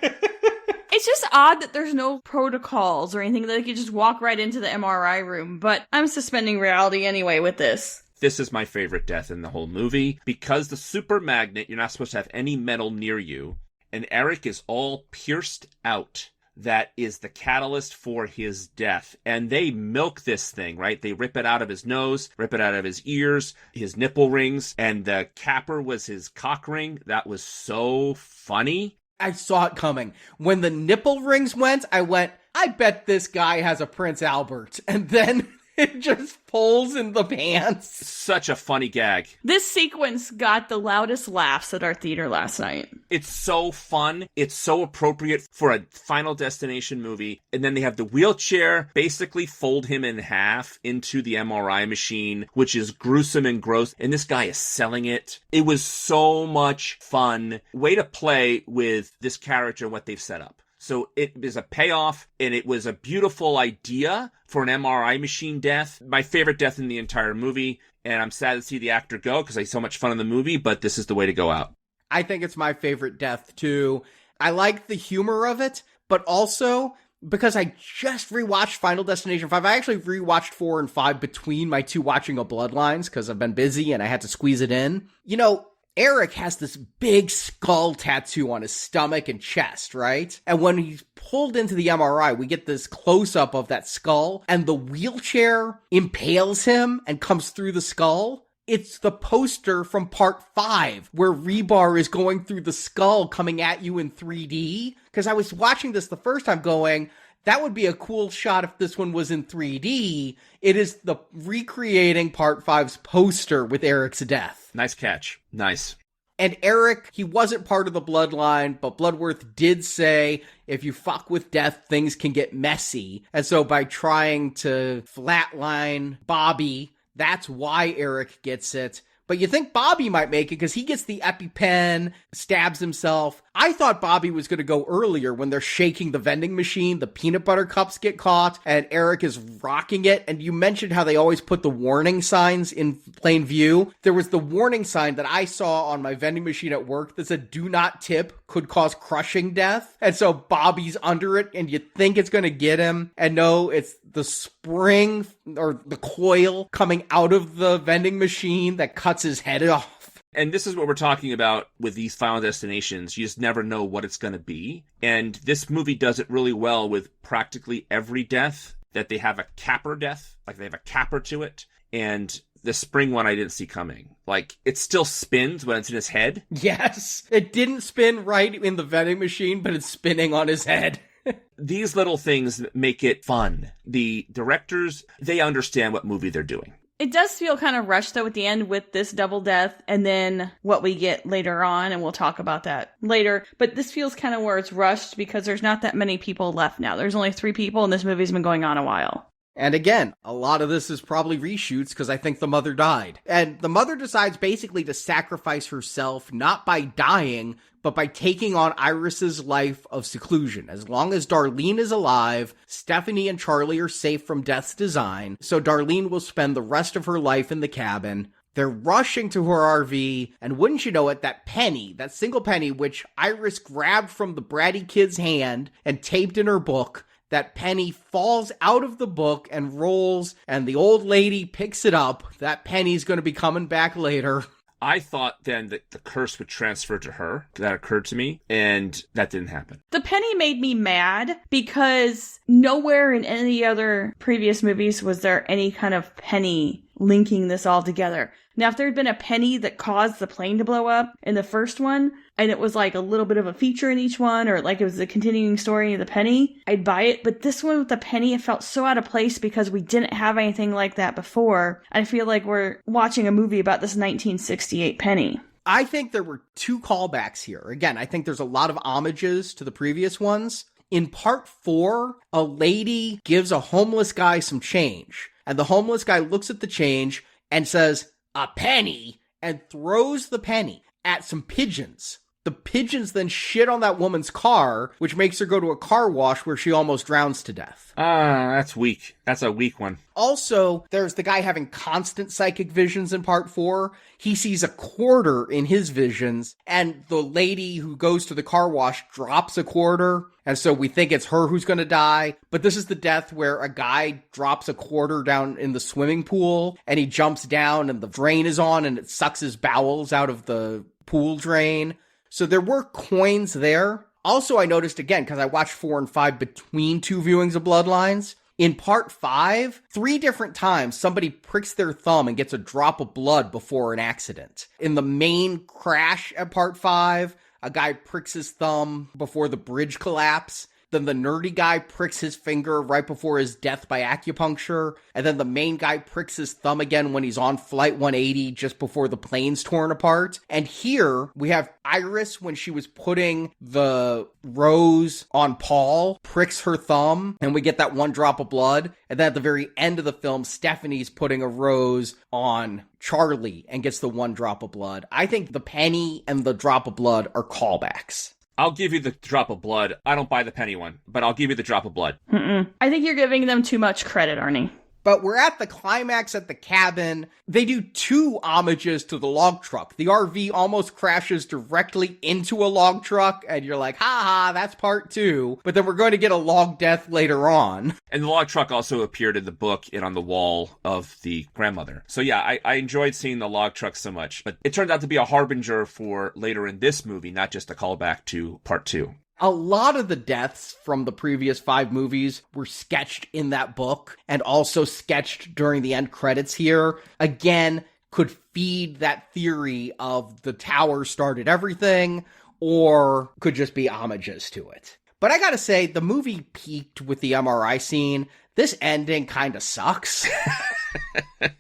It's just odd that there's no protocols or anything that they could just walk right into the MRI room, but I'm suspending reality anyway with this.
This is my favorite death in the whole movie. Because the super magnet, you're not supposed to have any metal near you, and Eric is all pierced out. That is the catalyst for his death. And they milk this thing, right? They rip it out of his nose, rip it out of his ears, his nipple rings, and the capper was his cock ring. That was so funny.
I saw it coming. When the nipple rings went, I went, I bet this guy has a Prince Albert. And then it just pulls in the pants.
Such a funny gag.
This sequence got the loudest laughs at our theater last night.
It's so fun. It's so appropriate for a Final Destination movie. And then they have the wheelchair basically fold him in half into the MRI machine, which is gruesome and gross. And this guy is selling it. It was so much fun. Way to play with this character, what they've set up. So it is a payoff, and it was a beautiful idea for an MRI machine death. My favorite death in the entire movie, and I'm sad to see the actor go because I had so much fun in the movie, but this is the way to go out.
I think it's my favorite death, too. I like the humor of it, but also because I just rewatched Final Destination 5. I actually rewatched 4 and 5 between my two watching of Bloodlines because I've been busy and I had to squeeze it in. You know, Eric has this big skull tattoo on his stomach and chest, right? And when he's pulled into the MRI, we get this close-up of that skull, and the wheelchair impales him and comes through the skull. It's the poster from part 5 where Rebar is going through the skull coming at you in 3D. Because I was watching this the first time going, that would be a cool shot if this one was in 3D. It is the recreating part 5's poster with Eric's death.
Nice catch. Nice.
And Eric, he wasn't part of the bloodline, but Bloodworth did say, if you fuck with death, things can get messy. And so by trying to flatline Bobby, that's why Eric gets it. But you think Bobby might make it because he gets the EpiPen, stabs himself. I thought Bobby was going to go earlier when they're shaking the vending machine. The peanut butter cups get caught and Eric is rocking it. And you mentioned how they always put the warning signs in plain view. There was the warning sign that I saw on my vending machine at work that said, do not tip, could cause crushing death. And so Bobby's under it and you think it's going to get him. And no, it's the spring or the coil coming out of the vending machine that cuts his head off.
And this is what we're talking about with these Final Destinations. You just never know what it's going to be. And this movie does it really well with practically every death, that they have a capper death, like they have a capper to it. And the spring one I didn't see coming. Like, it still spins when it's in his head.
Yes. It didn't spin right in the vending machine, but it's spinning on his head.
These little things make it fun. The directors, they understand what movie they're doing.
It does feel kind of rushed, though, at the end with this double death and then what we get later on, and we'll talk about that later. But this feels kind of where it's rushed because there's not that many people left now. There's only 3 people, and this movie's been going on a while.
And again, a lot of this is probably reshoots because I think the mother died. And the mother decides basically to sacrifice herself, not by dying, but by taking on Iris's life of seclusion. As long as Darlene is alive, Stephanie and Charlie are safe from death's design, so Darlene will spend the rest of her life in the cabin. They're rushing to her RV, and wouldn't you know it, that penny, that single penny, which Iris grabbed from the bratty kid's hand and taped in her book, that penny falls out of the book and rolls, and the old lady picks it up. That penny's going to be coming back later.
I thought then that the curse would transfer to her. That occurred to me, and that didn't happen.
The penny made me mad because nowhere in any other previous movies was there any kind of penny linking this all together. Now, if there had been a penny that caused the plane to blow up in the first one, and it was like a little bit of a feature in each one, or like it was a continuing story of the penny, I'd buy it. But this one with the penny, it felt so out of place because we didn't have anything like that before. I feel like we're watching a movie about this 1968 penny.
I think there were 2 callbacks here. Again, I think there's a lot of homages to the previous ones. In part 4, a lady gives a homeless guy some change, and the homeless guy looks at the change and says, "A penny," and throws the penny at some pigeons. The pigeons then shit on that woman's car, which makes her go to a car wash where she almost drowns to death.
That's weak. That's a weak one.
Also, there's the guy having constant psychic visions in part 4. He sees a quarter in his visions, and the lady who goes to the car wash drops a quarter, and so we think it's her who's going to die. But this is the death where a guy drops a quarter down in the swimming pool, and he jumps down, and the drain is on, and it sucks his bowels out of the pool drain. So there were coins there. Also, I noticed again, because I watched 4 and 5 between 2 viewings of Bloodlines, in part 5, 3 different times, somebody pricks their thumb and gets a drop of blood before an accident. In the main crash at part 5, a guy pricks his thumb before the bridge collapse. Then the nerdy guy pricks his finger right before his death by acupuncture. And then the main guy pricks his thumb again when he's on Flight 180 just before the plane's torn apart. And here we have Iris, when she was putting the rose on Paul, pricks her thumb, and we get that 1 drop of blood. And then at the very end of the film, Stephanie's putting a rose on Charlie and gets the 1 drop of blood. I think the penny and the drop of blood are callbacks.
I'll give you the drop of blood. I don't buy the penny one, but I'll give you the drop of blood.
I think you're giving them too much credit, Arnie.
But we're at the climax at the cabin. They do 2 homages to the log truck. The RV almost crashes directly into a log truck, and you're like, ha, that's part 2. But then we're going to get a log death later on.
And the log truck also appeared in the book and on the wall of the grandmother. So yeah, I enjoyed seeing the log truck so much. But it turned out to be a harbinger for later in this movie, not just a callback to part 2.
A lot of the deaths from the previous 5 movies were sketched in that book and also sketched during the end credits here. Again, could feed that theory of the tower started everything, or could just be homages to it. But I gotta say, the movie peaked with the MRI scene. This ending kinda sucks.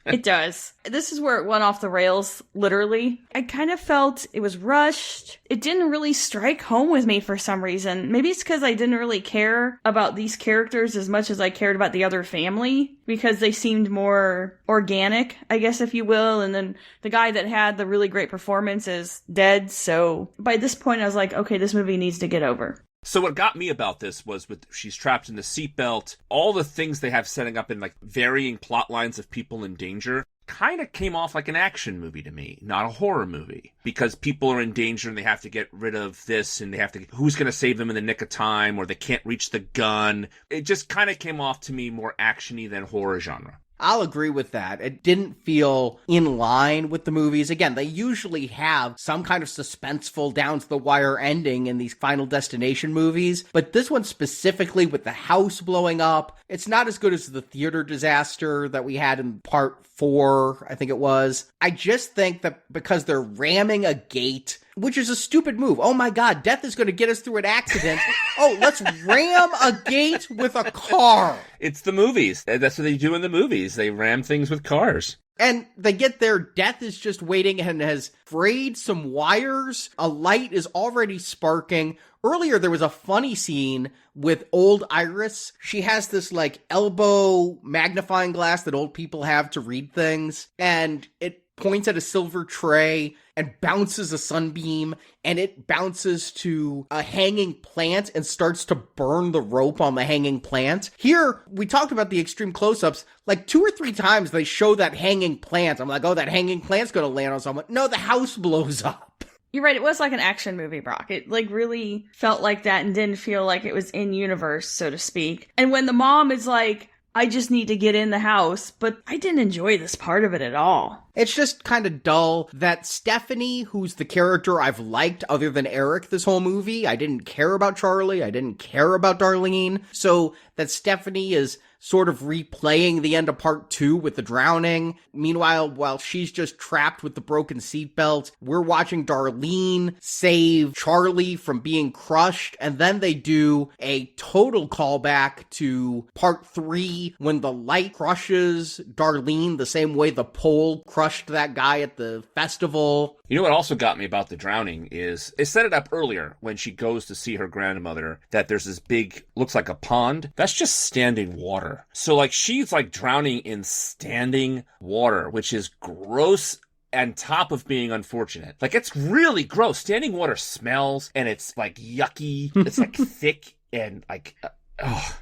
It does. This is where it went off the rails, literally. I kind of felt it was rushed. It didn't really strike home with me for some reason. Maybe it's because I didn't really care about these characters as much as I cared about the other family, because they seemed more organic, I guess, if you will. And then the guy that had the really great performance is dead. So by this point, I was like, okay, this movie needs to get over.
So what got me about this was she's trapped in the seatbelt, all the things they have setting up in like varying plot lines of people in danger kind of came off like an action movie to me, not a horror movie, because people are in danger and they have to get rid of this and they have to, who's going to save them in the nick of time, or they can't reach the gun. It just kind of came off to me more actiony than horror genre.
I'll agree with that. It didn't feel in line with the movies. Again, they usually have some kind of suspenseful down-to-the-wire ending in these Final Destination movies, but this one specifically with the house blowing up, it's not as good as the theater disaster that we had in part 4, I think it was. I just think that because they're ramming a gate, which is a stupid move. Oh my god, death is going to get us through an accident. Oh, let's ram a gate with a car.
It's the movies. That's what they do in the movies. They ram things with cars.
And they get there, death is just waiting and has frayed some wires. A light is already sparking. Earlier, there was a funny scene with old Iris. She has this, like, elbow magnifying glass that old people have to read things. And it points at a silver tray and bounces a sunbeam, and it bounces to a hanging plant and starts to burn the rope on the hanging plant. Here, we talked about the extreme close-ups. Like 2 or 3 times they show that hanging plant. I'm like, oh, that hanging plant's gonna land on someone. No, the house blows up.
You're right, it was like an action movie, Brock. It like really felt like that and didn't feel like it was in universe, so to speak. And when the mom is like, I just need to get in the house, but I didn't enjoy this part of it at all.
It's just kind of dull that Stephanie, who's the character I've liked other than Eric this whole movie, I didn't care about Charlie, I didn't care about Darlene, so that Stephanie is sort of replaying the end of part 2 with the drowning. Meanwhile, while she's just trapped with the broken seatbelt, we're watching Darlene save Charlie from being crushed, and then they do a total callback to part 3 when the light crushes Darlene the same way the pole crushed that guy at the festival.
You know what also got me about the drowning is, they set it up earlier when she goes to see her grandmother, that there's this big, looks like a pond. That's just standing water. So like she's like drowning in standing water, which is gross on top of being unfortunate. Like it's really gross. Standing water smells and it's like yucky. It's like thick and like...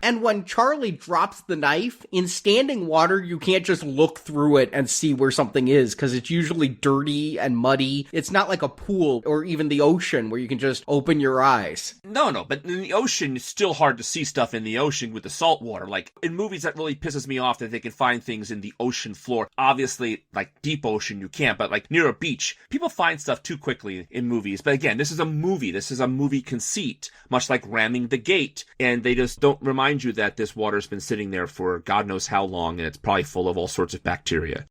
And when Charlie drops the knife, in standing water, you can't just look through it and see where something is, because it's usually dirty and muddy. It's not like a pool or even the ocean where you can just open your eyes.
No, but in the ocean, it's still hard to see stuff in the ocean with the salt water. Like, in movies, that really pisses me off that they can find things in the ocean floor. Obviously, like, deep ocean, you can't, but like, near a beach, people find stuff too quickly in movies. But again, this is a movie. This is a movie conceit, much like ramming the gate. And they just don't remind you that this water's been sitting there for God knows how long, and it's probably full of all sorts of bacteria.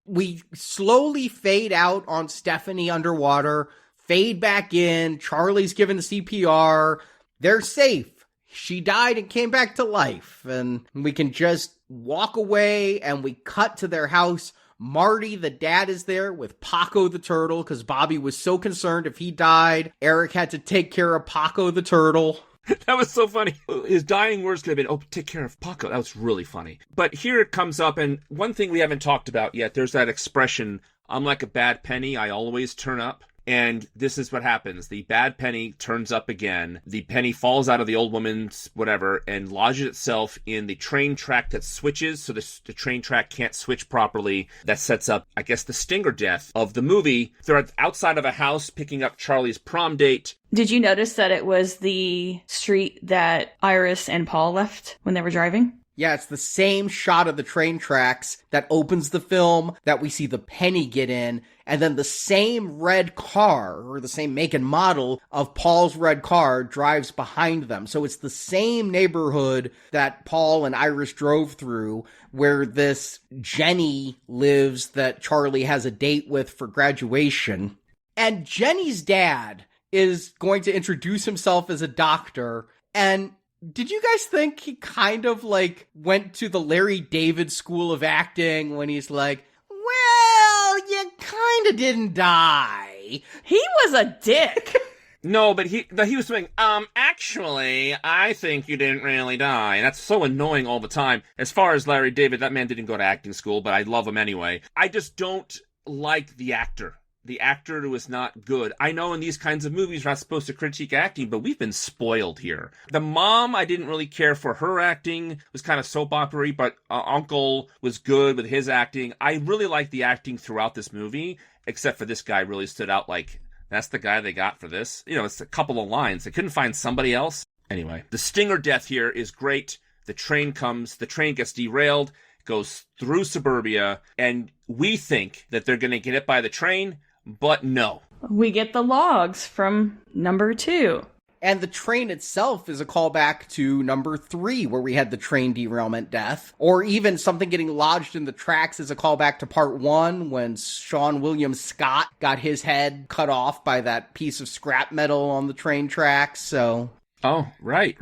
We slowly fade out on Stephanie underwater, fade back in, Charlie's given CPR, they're safe. She died and came back to life, and we can just walk away, and we cut to their house. Marty, the dad, is there with Paco the turtle, because Bobby was so concerned if he died, Eric had to take care of Paco the turtle.
That was so funny. His dying words could have been, oh, take care of Paco. That was really funny. But here it comes up, and one thing we haven't talked about yet, there's that expression, I'm like a bad penny, I always turn up. And this is what happens. The bad penny turns up again. The penny falls out of the old woman's whatever and lodges itself in the train track that switches, so the train track can't switch properly. That sets up, I guess, the stinger death of the movie. They're outside of a house picking up Charlie's prom date.
Did you notice that it was the street that Iris and Paul left when they were driving?
Yeah, it's the same shot of the train tracks that opens the film that we see the penny get in, and then the same red car, or the same make and model of Paul's red car drives behind them. So it's the same neighborhood that Paul and Iris drove through, where this Jenny lives that Charlie has a date with for graduation. And Jenny's dad is going to introduce himself as a doctor, and did you guys think he kind of, like, went to the Larry David School of Acting when he's like, well, you kind of didn't die?
He was a dick.
No, but he was doing, actually, I think you didn't really die. And that's so annoying all the time. As far as Larry David, that man didn't go to acting school, but I love him anyway. I just don't like the actor. The actor was not good. I know in these kinds of movies we're not supposed to critique acting, but we've been spoiled here. The mom, I didn't really care for her acting. It was kind of soap opera-y, but Uncle was good with his acting. I really liked the acting throughout this movie, except for this guy really stood out like, that's the guy they got for this. You know, it's a couple of lines. They couldn't find somebody else. Anyway, the stinger death here is great. The train comes, the train gets derailed, goes through suburbia, and we think that they're going to get hit by the train. But no.
We get the logs from number 2.
And the train itself is a callback to number 3, where we had the train derailment death. Or even something getting lodged in the tracks is a callback to part 1, when Sean William Scott got his head cut off by that piece of scrap metal on the train tracks, so...
Oh, right.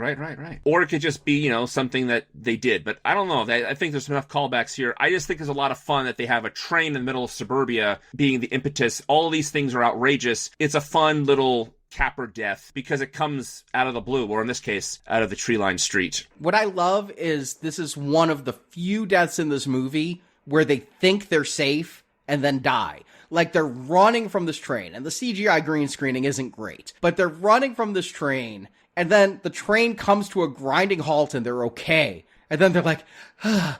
Or it could just be, you know, something that they did. But I don't know. I think there's enough callbacks here. I just think there's a lot of fun that they have a train in the middle of suburbia being the impetus. All of these things are outrageous. It's a fun little capper death because it comes out of the blue, or in this case, out of the tree-lined street.
What I love is this is one of the few deaths in this movie where they think they're safe and then die. Like, they're running from this train, and the CGI green screening isn't great, but they're running from this train, and then the train comes to a grinding halt and they're okay. And then they're like, and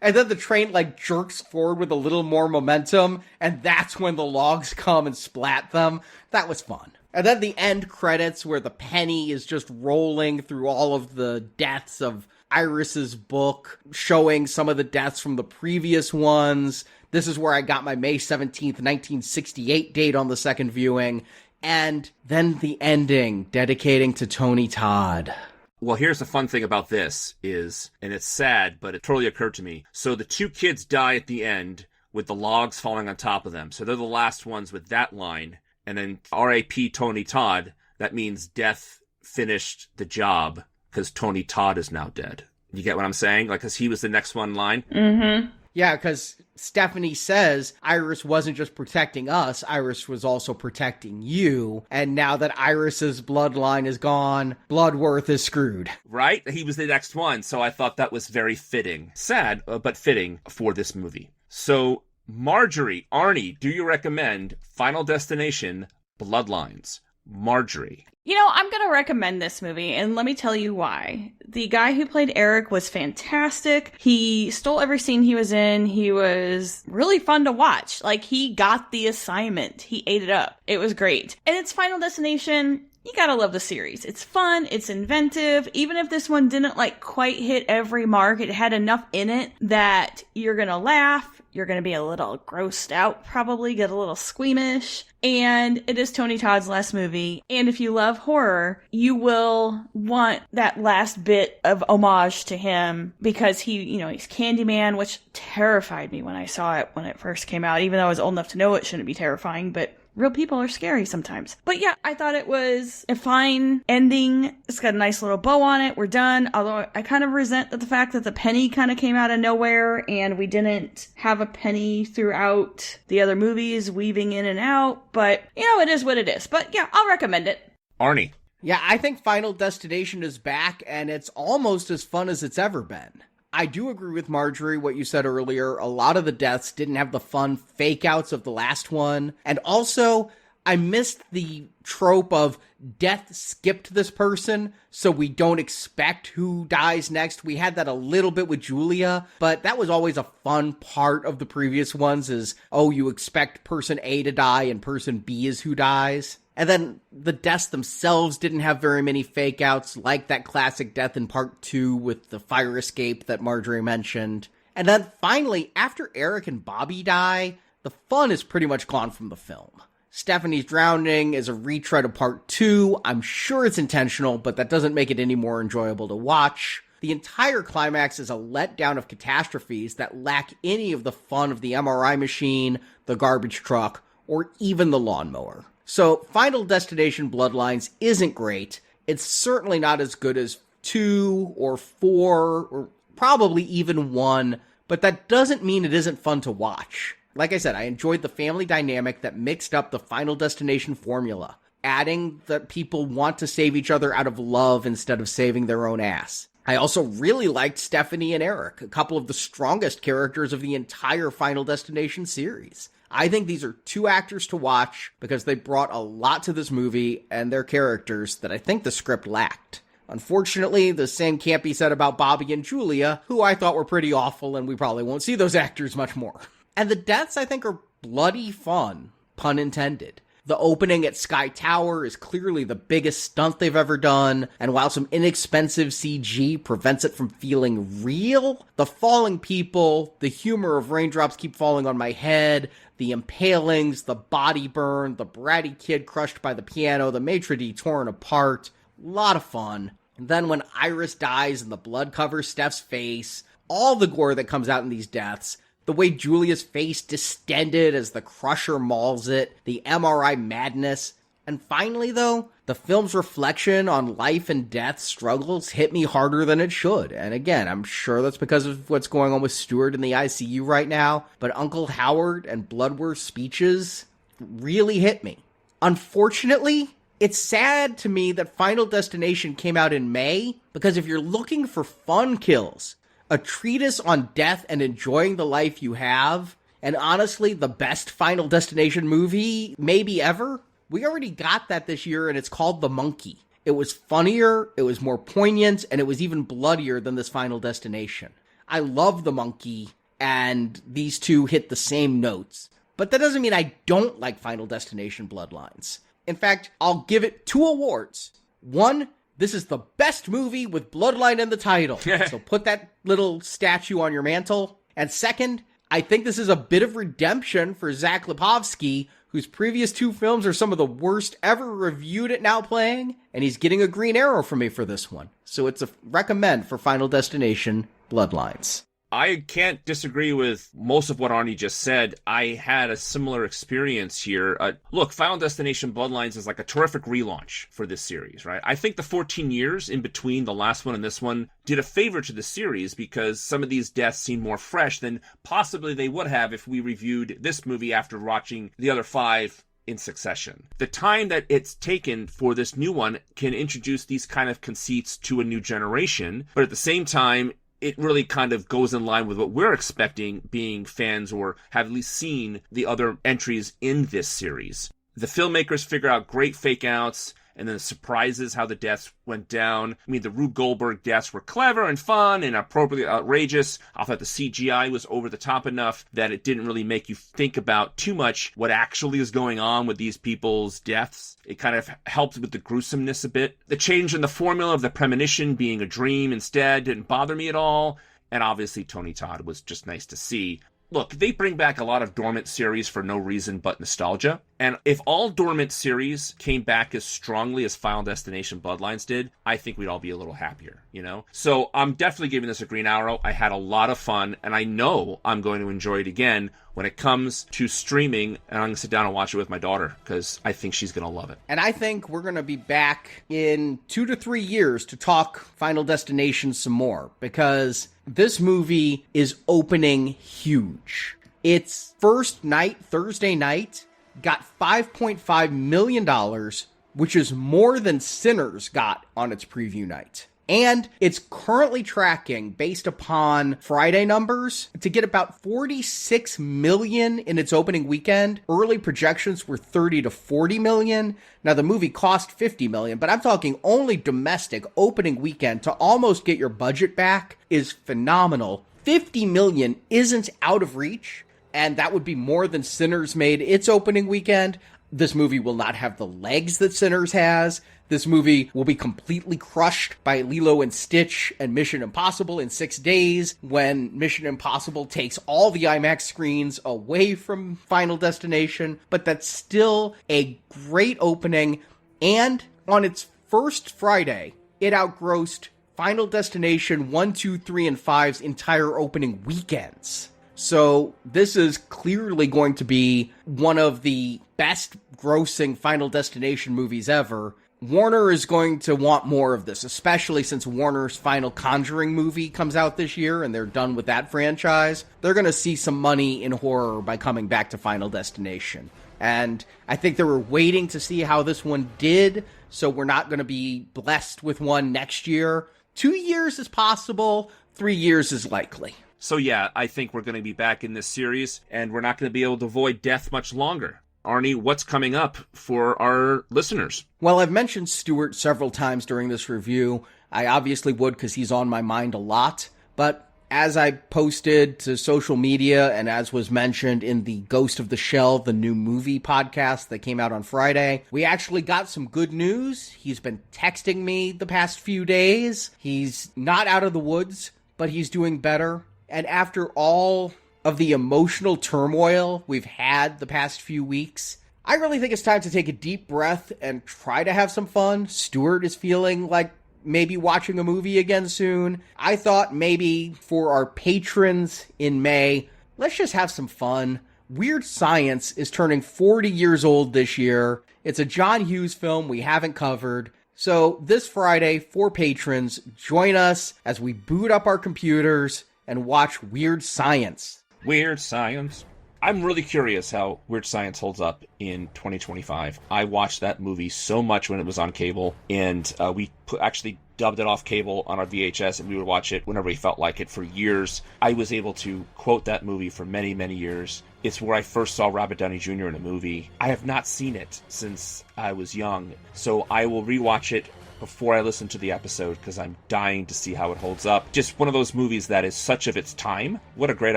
then the train, like, jerks forward with a little more momentum, and that's when the logs come and splat them. That was fun. And then the end credits where the penny is just rolling through all of the deaths of Iris's book, showing some of the deaths from the previous ones. This is where I got my May 17th, 1968 date on the second viewing. And then the ending, dedicating to Tony Todd.
Well, here's the fun thing about this is, and it's sad, but it totally occurred to me. So the 2 kids die at the end with the logs falling on top of them. So they're the last ones with that line. And then R.A.P. Tony Todd, that means death finished the job because Tony Todd is now dead. You get what I'm saying? Like, because he was the next one in line.
Mm-hmm.
Yeah, because Stephanie says Iris wasn't just protecting us, Iris was also protecting you. And now that Iris's bloodline is gone, Bloodworth is screwed.
Right? He was the next one, so I thought that was very fitting. Sad, but fitting for this movie. So, Marjorie, Arnie, do you recommend Final Destination Bloodlines? Marjorie.
You know, I'm going to recommend this movie, and let me tell you why. The guy who played Eric was fantastic. He stole every scene he was in. He was really fun to watch. Like, he got the assignment. He ate it up. It was great. And it's Final Destination. You gotta love the series. It's fun, it's inventive. Even if this one didn't, like, quite hit every mark, it had enough in it that you're gonna laugh, you're gonna be a little grossed out, probably get a little squeamish. And it is Tony Todd's last movie. And if you love horror, you will want that last bit of homage to him because he, you know, he's Candyman, which terrified me when I saw it when it first came out, even though I was old enough to know it shouldn't be terrifying, but real people are scary sometimes. But yeah, I thought it was a fine ending. It's got a nice little bow on it. We're done. Although I kind of resent the fact that the penny kind of came out of nowhere and we didn't have a penny throughout the other movies weaving in and out. But, you know, it is what it is. But yeah, I'll recommend it.
Arnie.
Yeah, I think Final Destination is back and it's almost as fun as it's ever been. I do agree with Marjorie, what you said earlier. A lot of the deaths didn't have the fun fake outs of the last one. And also, I missed the trope of death skipped this person, so we don't expect who dies next. We had that a little bit with Julia, but that was always a fun part of the previous ones is, oh, you expect person A to die and person B is who dies. And then the deaths themselves didn't have very many fake outs, like that classic death in part 2 with the fire escape that Marjorie mentioned. And then finally, after Eric and Bobby die, the fun is pretty much gone from the film. Stephanie's drowning is a retread of part 2. I'm sure it's intentional, but that doesn't make it any more enjoyable to watch. The entire climax is a letdown of catastrophes that lack any of the fun of the MRI machine, the garbage truck, or even the lawnmower. So, Final Destination Bloodlines isn't great. It's certainly not as good as 2 or 4 or probably even 1, but that doesn't mean it isn't fun to watch. Like I said, I enjoyed the family dynamic that mixed up the Final Destination formula, adding that people want to save each other out of love instead of saving their own ass. I also really liked Stephanie and Eric, a couple of the strongest characters of the entire Final Destination series. I think these are 2 actors to watch because they brought a lot to this movie and their characters that I think the script lacked. Unfortunately, the same can't be said about Bobby and Julia, who I thought were pretty awful, and we probably won't see those actors much more. And the deaths, I think, are bloody fun, pun intended. The opening at Sky Tower is clearly the biggest stunt they've ever done, and while some inexpensive CG prevents it from feeling real, the falling people, the humor of raindrops keep falling on my head, the impalings, the body burn, the bratty kid crushed by the piano, the maitre d' torn apart, a lot of fun. And then when Iris dies and the blood covers Steph's face, all the gore that comes out in these deaths, the way Julia's face distended as the Crusher mauls it, the MRI madness. And finally, though, the film's reflection on life and death struggles hit me harder than it should. And again, I'm sure that's because of what's going on with Stuart in the ICU right now, but Uncle Howard and Bloodworth's speeches really hit me. Unfortunately, it's sad to me that Final Destination came out in May, because if you're looking for fun kills, a treatise on death and enjoying the life you have, and honestly, the best Final Destination movie maybe ever, we already got that this year, and it's called The Monkey. It was funnier, it was more poignant, and it was even bloodier than this Final Destination. I love The Monkey, and these two hit the same notes. But that doesn't mean I don't like Final Destination Bloodlines. In fact, I'll give it 2 awards. 1, this is the best movie with Bloodline in the title. So put that little statue on your mantle. And 2nd, I think this is a bit of redemption for Zach Lipovsky, whose previous 2 films are some of the worst ever reviewed at Now Playing, and he's getting a green arrow from me for this one. So it's a recommend for Final Destination Bloodlines.
I can't disagree with most of what Arnie just said. I had a similar experience here. Look, Final Destination Bloodlines is like a terrific relaunch for this series, right? I think the 14 years in between the last one and this one did a favor to the series because some of these deaths seem more fresh than possibly they would have if we reviewed this movie after watching the other 5 in succession. The time that it's taken for this new one can introduce these kind of conceits to a new generation, but at the same time, it really kind of goes in line with what we're expecting being fans or have at least seen the other entries in this series. The filmmakers figure out great fake outs and then surprises how the deaths went down. I mean, the Rube Goldberg deaths were clever and fun and appropriately outrageous. I thought the CGI was over the top enough that it didn't really make you think about too much what actually is going on with these people's deaths. It kind of helped with the gruesomeness a bit. The change in the formula of the premonition being a dream instead didn't bother me at all. And obviously Tony Todd was just nice to see. Look, they bring back a lot of dormant series for no reason but nostalgia. And if all dormant series came back as strongly as Final Destination Bloodlines did, I think we'd all be a little happier, you know? So I'm definitely giving this a green arrow. I had a lot of fun, and I know I'm going to enjoy it again when it comes to streaming, and I'm going to sit down and watch it with my daughter, because I think she's going to love it.
And I think we're going to be back in 2 to 3 years to talk Final Destination some more, because this movie is opening huge. Its first night, Thursday night, got $5.5 million, which is more than Sinners got on its preview night. And it's currently tracking, based upon Friday numbers, to get about 46 million in its opening weekend. Early projections were 30 to 40 million. Now, the movie cost 50 million, but I'm talking only domestic opening weekend to almost get your budget back is phenomenal. 50 million isn't out of reach, and that would be more than Sinners made its opening weekend. This movie will not have the legs that Sinners has. This movie will be completely crushed by Lilo and Stitch and Mission Impossible in 6 days, when Mission Impossible takes all the IMAX screens away from Final Destination. But that's still a great opening, and on its first Friday, it outgrossed Final Destination 1, 2, 3, and 5's entire opening weekends. So this is clearly going to be one of the best grossing Final Destination movies ever. Warner is going to want more of this, especially since Warner's final Conjuring movie comes out this year and they're done with that franchise. They're going to see some money in horror by coming back to Final Destination. And I think they were waiting to see how this one did, so we're not going to be blessed with one next year. 2 years is possible, 3 years is likely.
So yeah, I think we're going to be back in this series, and we're not going to be able to avoid death much longer. Arnie, what's coming up for our listeners?
Well, I've mentioned Stuart several times during this review. I obviously would because he's on my mind a lot. But as I posted to social media and as was mentioned in the Ghost of the Shell, the new movie podcast that came out on Friday, we actually got some good news. He's been texting me the past few days. He's not out of the woods, but he's doing better. And after all of the emotional turmoil we've had the past few weeks, I really think it's time to take a deep breath and try to have some fun. Stuart is feeling like maybe watching a movie again soon. I thought maybe for our patrons in May, let's just have some fun. Weird Science is turning 40 years old this year. It's a John Hughes film we haven't covered. So this Friday, for patrons, join us as we boot up our computers and watch Weird Science.
Weird Science. I'm really curious how Weird Science holds up in 2025. I watched that movie so much when it was on cable, and we actually dubbed it off cable on our VHS, and we would watch it whenever we felt like it for years. I was able to quote that movie for many, many years. It's where I first saw Robert Downey Jr. in a movie. I have not seen it since I was young, so I will rewatch it before I listen to the episode because I'm dying to see how it holds up. Just one of those movies that is such of its time. What a great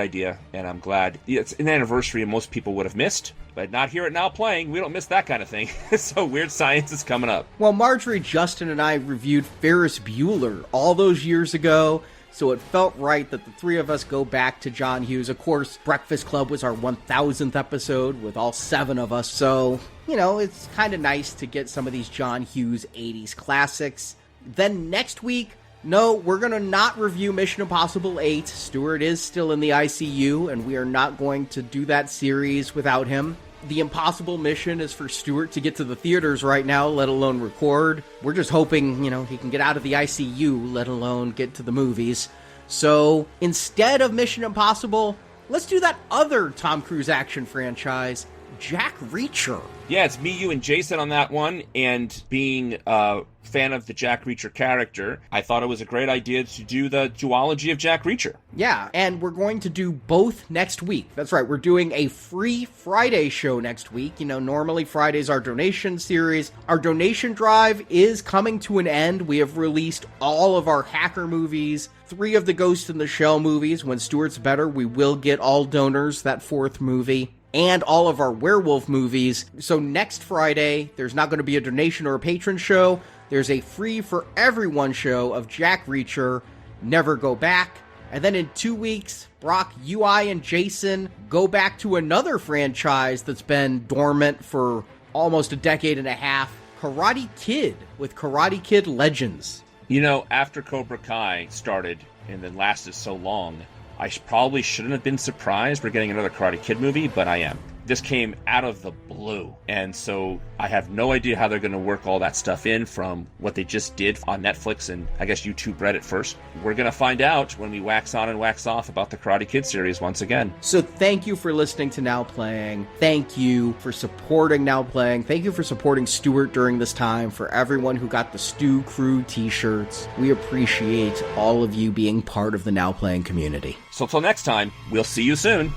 idea, and I'm glad. It's an anniversary most people would have missed, but not Hear It Now playing. We don't miss that kind of thing. So Weird Science is coming up.
Well, Marjorie, Justin, and I reviewed Ferris Bueller all those years ago, so it felt right that the three of us go back to John Hughes. Of course, Breakfast Club was our 1000th episode with all 7 of us, so, you know, it's kind of nice to get some of these John Hughes 80s classics. Then next week, no, we're going to not review Mission Impossible 8. Stuart is still in the ICU, and we are not going to do that series without him. The impossible mission is for Stuart to get to the theaters right now, let alone record. We're just hoping, you know, he can get out of the ICU, let alone get to the movies. So instead of Mission Impossible, let's do that other Tom Cruise action franchise, Jack Reacher.
Yeah, it's me, you, and Jason on that one, and being a fan of the Jack Reacher character, I thought it was a great idea to do the duology of Jack Reacher.
Yeah, and we're going to do both next week. That's right, we're doing a free Friday show next week. You know, normally Friday's our donation series. Our donation drive is coming to an end. We have released all of our hacker movies, 3 of the Ghost in the Shell movies. When Stuart's better, we will get all donors that 4th movie, and all of our werewolf movies. So next Friday, there's not going to be a donation or a patron show. There's a free for everyone show of Jack Reacher, Never Go Back. And then in 2 weeks, Brock, UI, and Jason go back to another franchise that's been dormant for almost a decade and a half, Karate Kid, with Karate Kid Legends.
You know, after Cobra Kai started and then lasted so long, I probably shouldn't have been surprised we're getting another Karate Kid movie, but I am. This came out of the blue. And so I have no idea how they're going to work all that stuff in from what they just did on Netflix and I guess YouTube Reddit first. We're going to find out when we wax on and wax off about the Karate Kid series once again.
So thank you for listening to Now Playing. Thank you for supporting Now Playing. Thank you for supporting Stuart during this time. For everyone who got the Stew Crew t-shirts, we appreciate all of you being part of the Now Playing community.
So till next time, we'll see you soon.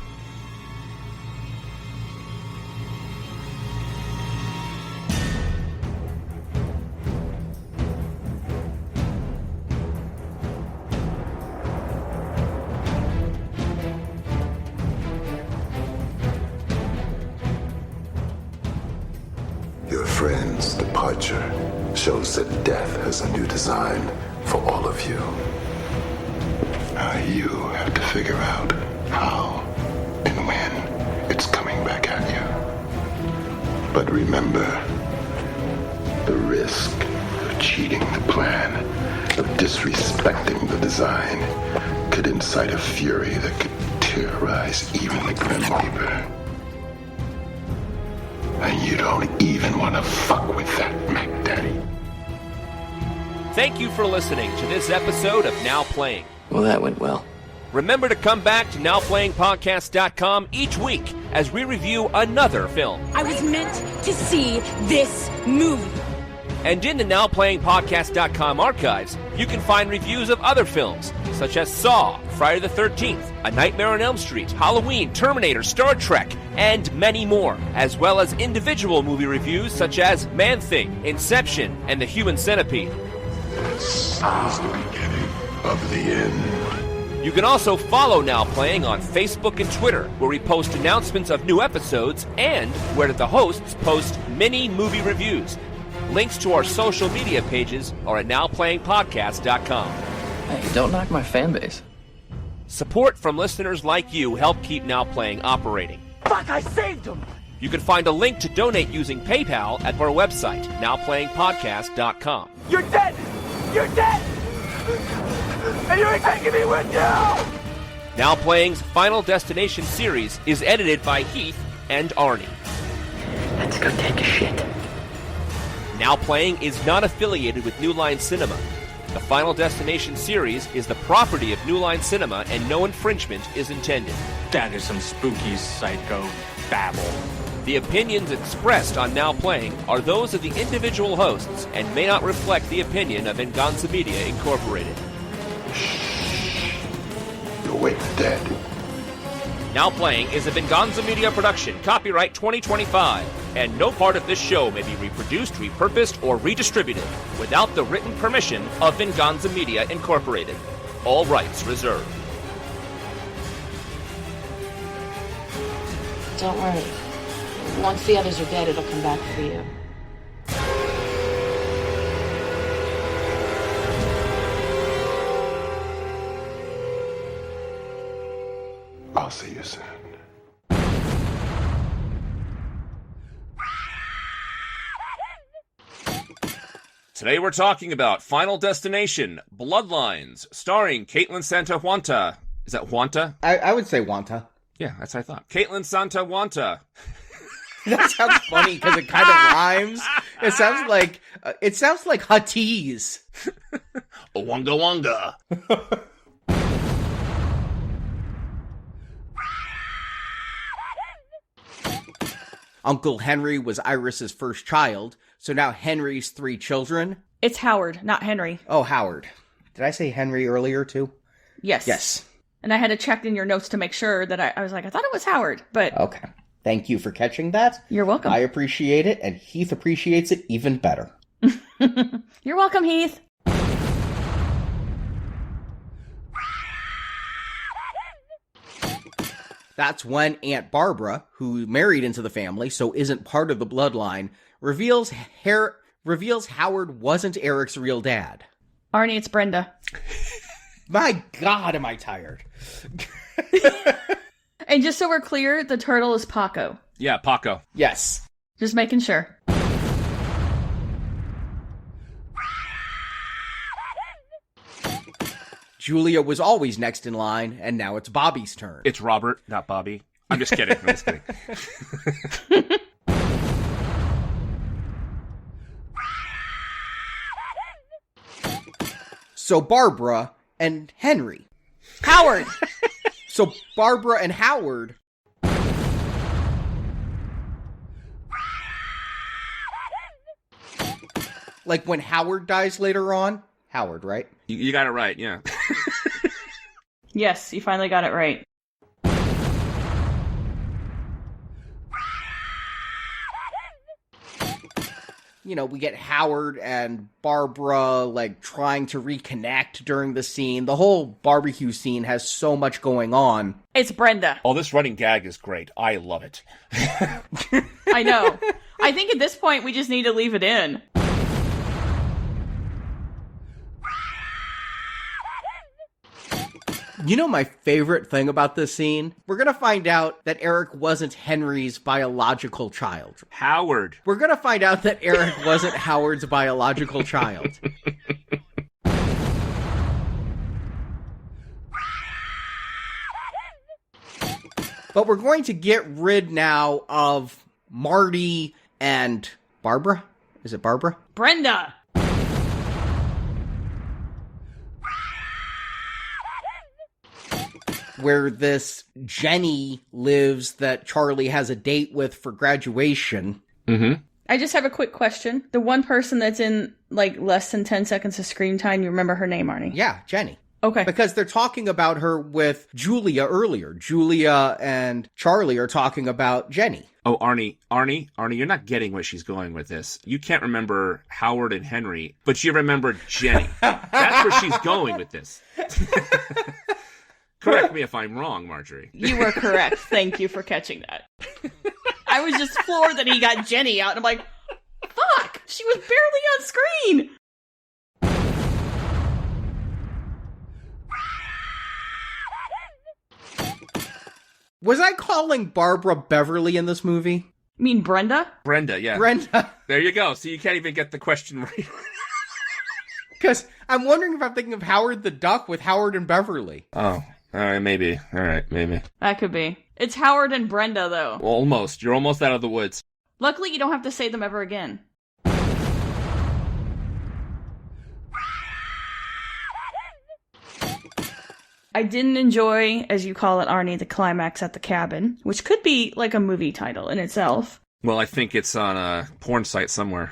Your friend's departure shows that death has a new design for all of you. Now you have to figure out how and when it's coming back at you. But remember, the risk of cheating the plan, of disrespecting the design, could incite a fury that could terrorize even the Grim Reaper. And you don't even want to fuck with that, Mac Daddy.
Thank you for listening to this episode of Now Playing.
Well, that went well.
Remember to come back to NowPlayingPodcast.com each week as we review another film.
I was meant to see this movie.
And in the NowPlayingPodcast.com archives, you can find reviews of other films, such as Saw, Friday the 13th, A Nightmare on Elm Street, Halloween, Terminator, Star Trek, and many more, as well as individual movie reviews such as Man-Thing, Inception, and The Human Centipede.
This is the beginning of the end.
You can also follow Now Playing on Facebook and Twitter, where we post announcements of new episodes and where the hosts post mini movie reviews. Links to our social media pages are at NowPlayingPodcast.com.
Hey, don't knock my fan base.
Support from listeners like you help keep Now Playing operating.
Fuck, I saved him!
You can find a link to donate using PayPal at our website, NowPlayingPodcast.com.
You're dead! You're dead! And you ain't taking me with you!
Now Playing's Final Destination series is edited by Heath and Arnie.
Let's go take a shit.
Now Playing is not affiliated with New Line Cinema. The Final Destination series is the property of New Line Cinema and no infringement is intended.
That is some spooky psycho babble.
The opinions expressed on Now Playing are those of the individual hosts and may not reflect the opinion of Venganza Media Incorporated.
You'll wake the dead.
Now Playing is a Venganza Media production, copyright 2025, and no part of this show may be reproduced, repurposed, or redistributed without the written permission of Venganza Media Incorporated. All rights reserved.
Don't worry. Once the others are dead, it'll come back for you.
I'll see you soon.
Today we're talking about Final Destination, Bloodlines, starring Caitlin Santa-Huanta. Is that Huanta?
I would say Wanta.
Yeah, that's what I thought. Caitlin Santa-Huanta.
That sounds funny because it kind of rhymes. It sounds like Huttese.
Wonga wonga.
Uncle Henry was Iris's first child, so now Henry's 3 children.
It's Howard, not Henry.
Oh, Howard. Did I say Henry earlier too?
Yes.
Yes.
And I had to check in your notes to make sure that I was like, I thought it was Howard, but...
Okay. Thank you for catching that.
You're welcome.
I appreciate it, and Heath appreciates it even better.
You're welcome, Heath.
That's when Aunt Barbara, who married into the family, so isn't part of the bloodline, reveals Howard wasn't Eric's real dad.
Arnie, it's Brenda.
My God, am I tired.
And just so we're clear, the turtle is Paco.
Yeah, Paco.
Yes.
Just making sure.
Julia was always next in line, and now it's Bobby's turn.
It's Robert, not Bobby. I'm just kidding. I'm just kidding.
So Barbara and Henry.
Howard.
So Barbara and Howard. Like when Howard dies later on. Howard, right?
You got it right, yeah.
Yes, you finally got it right.
You know, we get Howard and Barbara, like, trying to reconnect during the scene. The whole barbecue scene has so much going on.
It's Brenda.
Oh, this running gag is great. I love it.
I know. I think at this point, we just need to leave it in.
You know my favorite thing about this scene? We're gonna find out that Eric wasn't Henry's biological child.
Howard.
We're gonna find out that Eric wasn't Howard's biological child. But we're going to get rid now of Marty and Barbara? Is it Barbara?
Brenda.
Where this Jenny lives that Charlie has a date with for graduation.
Mm-hmm.
I just have a quick question. The one person that's in, like, less than 10 seconds of screen time, you remember her name, Arnie?
Yeah, Jenny.
Okay.
Because they're talking about her with Julia earlier. Julia and Charlie are talking about Jenny.
Oh, Arnie, you're not getting where she's going with this. You can't remember Howard and Henry, but you remember Jenny. That's where she's going with this. Correct me if I'm wrong, Marjorie.
You were correct. Thank you for catching that. I was just floored that he got Jenny out, and I'm like, fuck! She was barely on screen!
Was I calling Barbara Beverly in this movie?
You mean Brenda?
Brenda, yeah.
Brenda.
There you go. So you can't even get the question right.
Because I'm wondering if I'm thinking of Howard the Duck with Howard and Beverly.
Oh, all right, maybe. All right, maybe.
That could be. It's Howard and Brenda, though.
Almost. You're almost out of the woods.
Luckily, you don't have to say them ever again. I didn't enjoy, as you call it, Arnie, the climax at the cabin, which could be like a movie title in itself.
Well, I think it's on a porn site somewhere.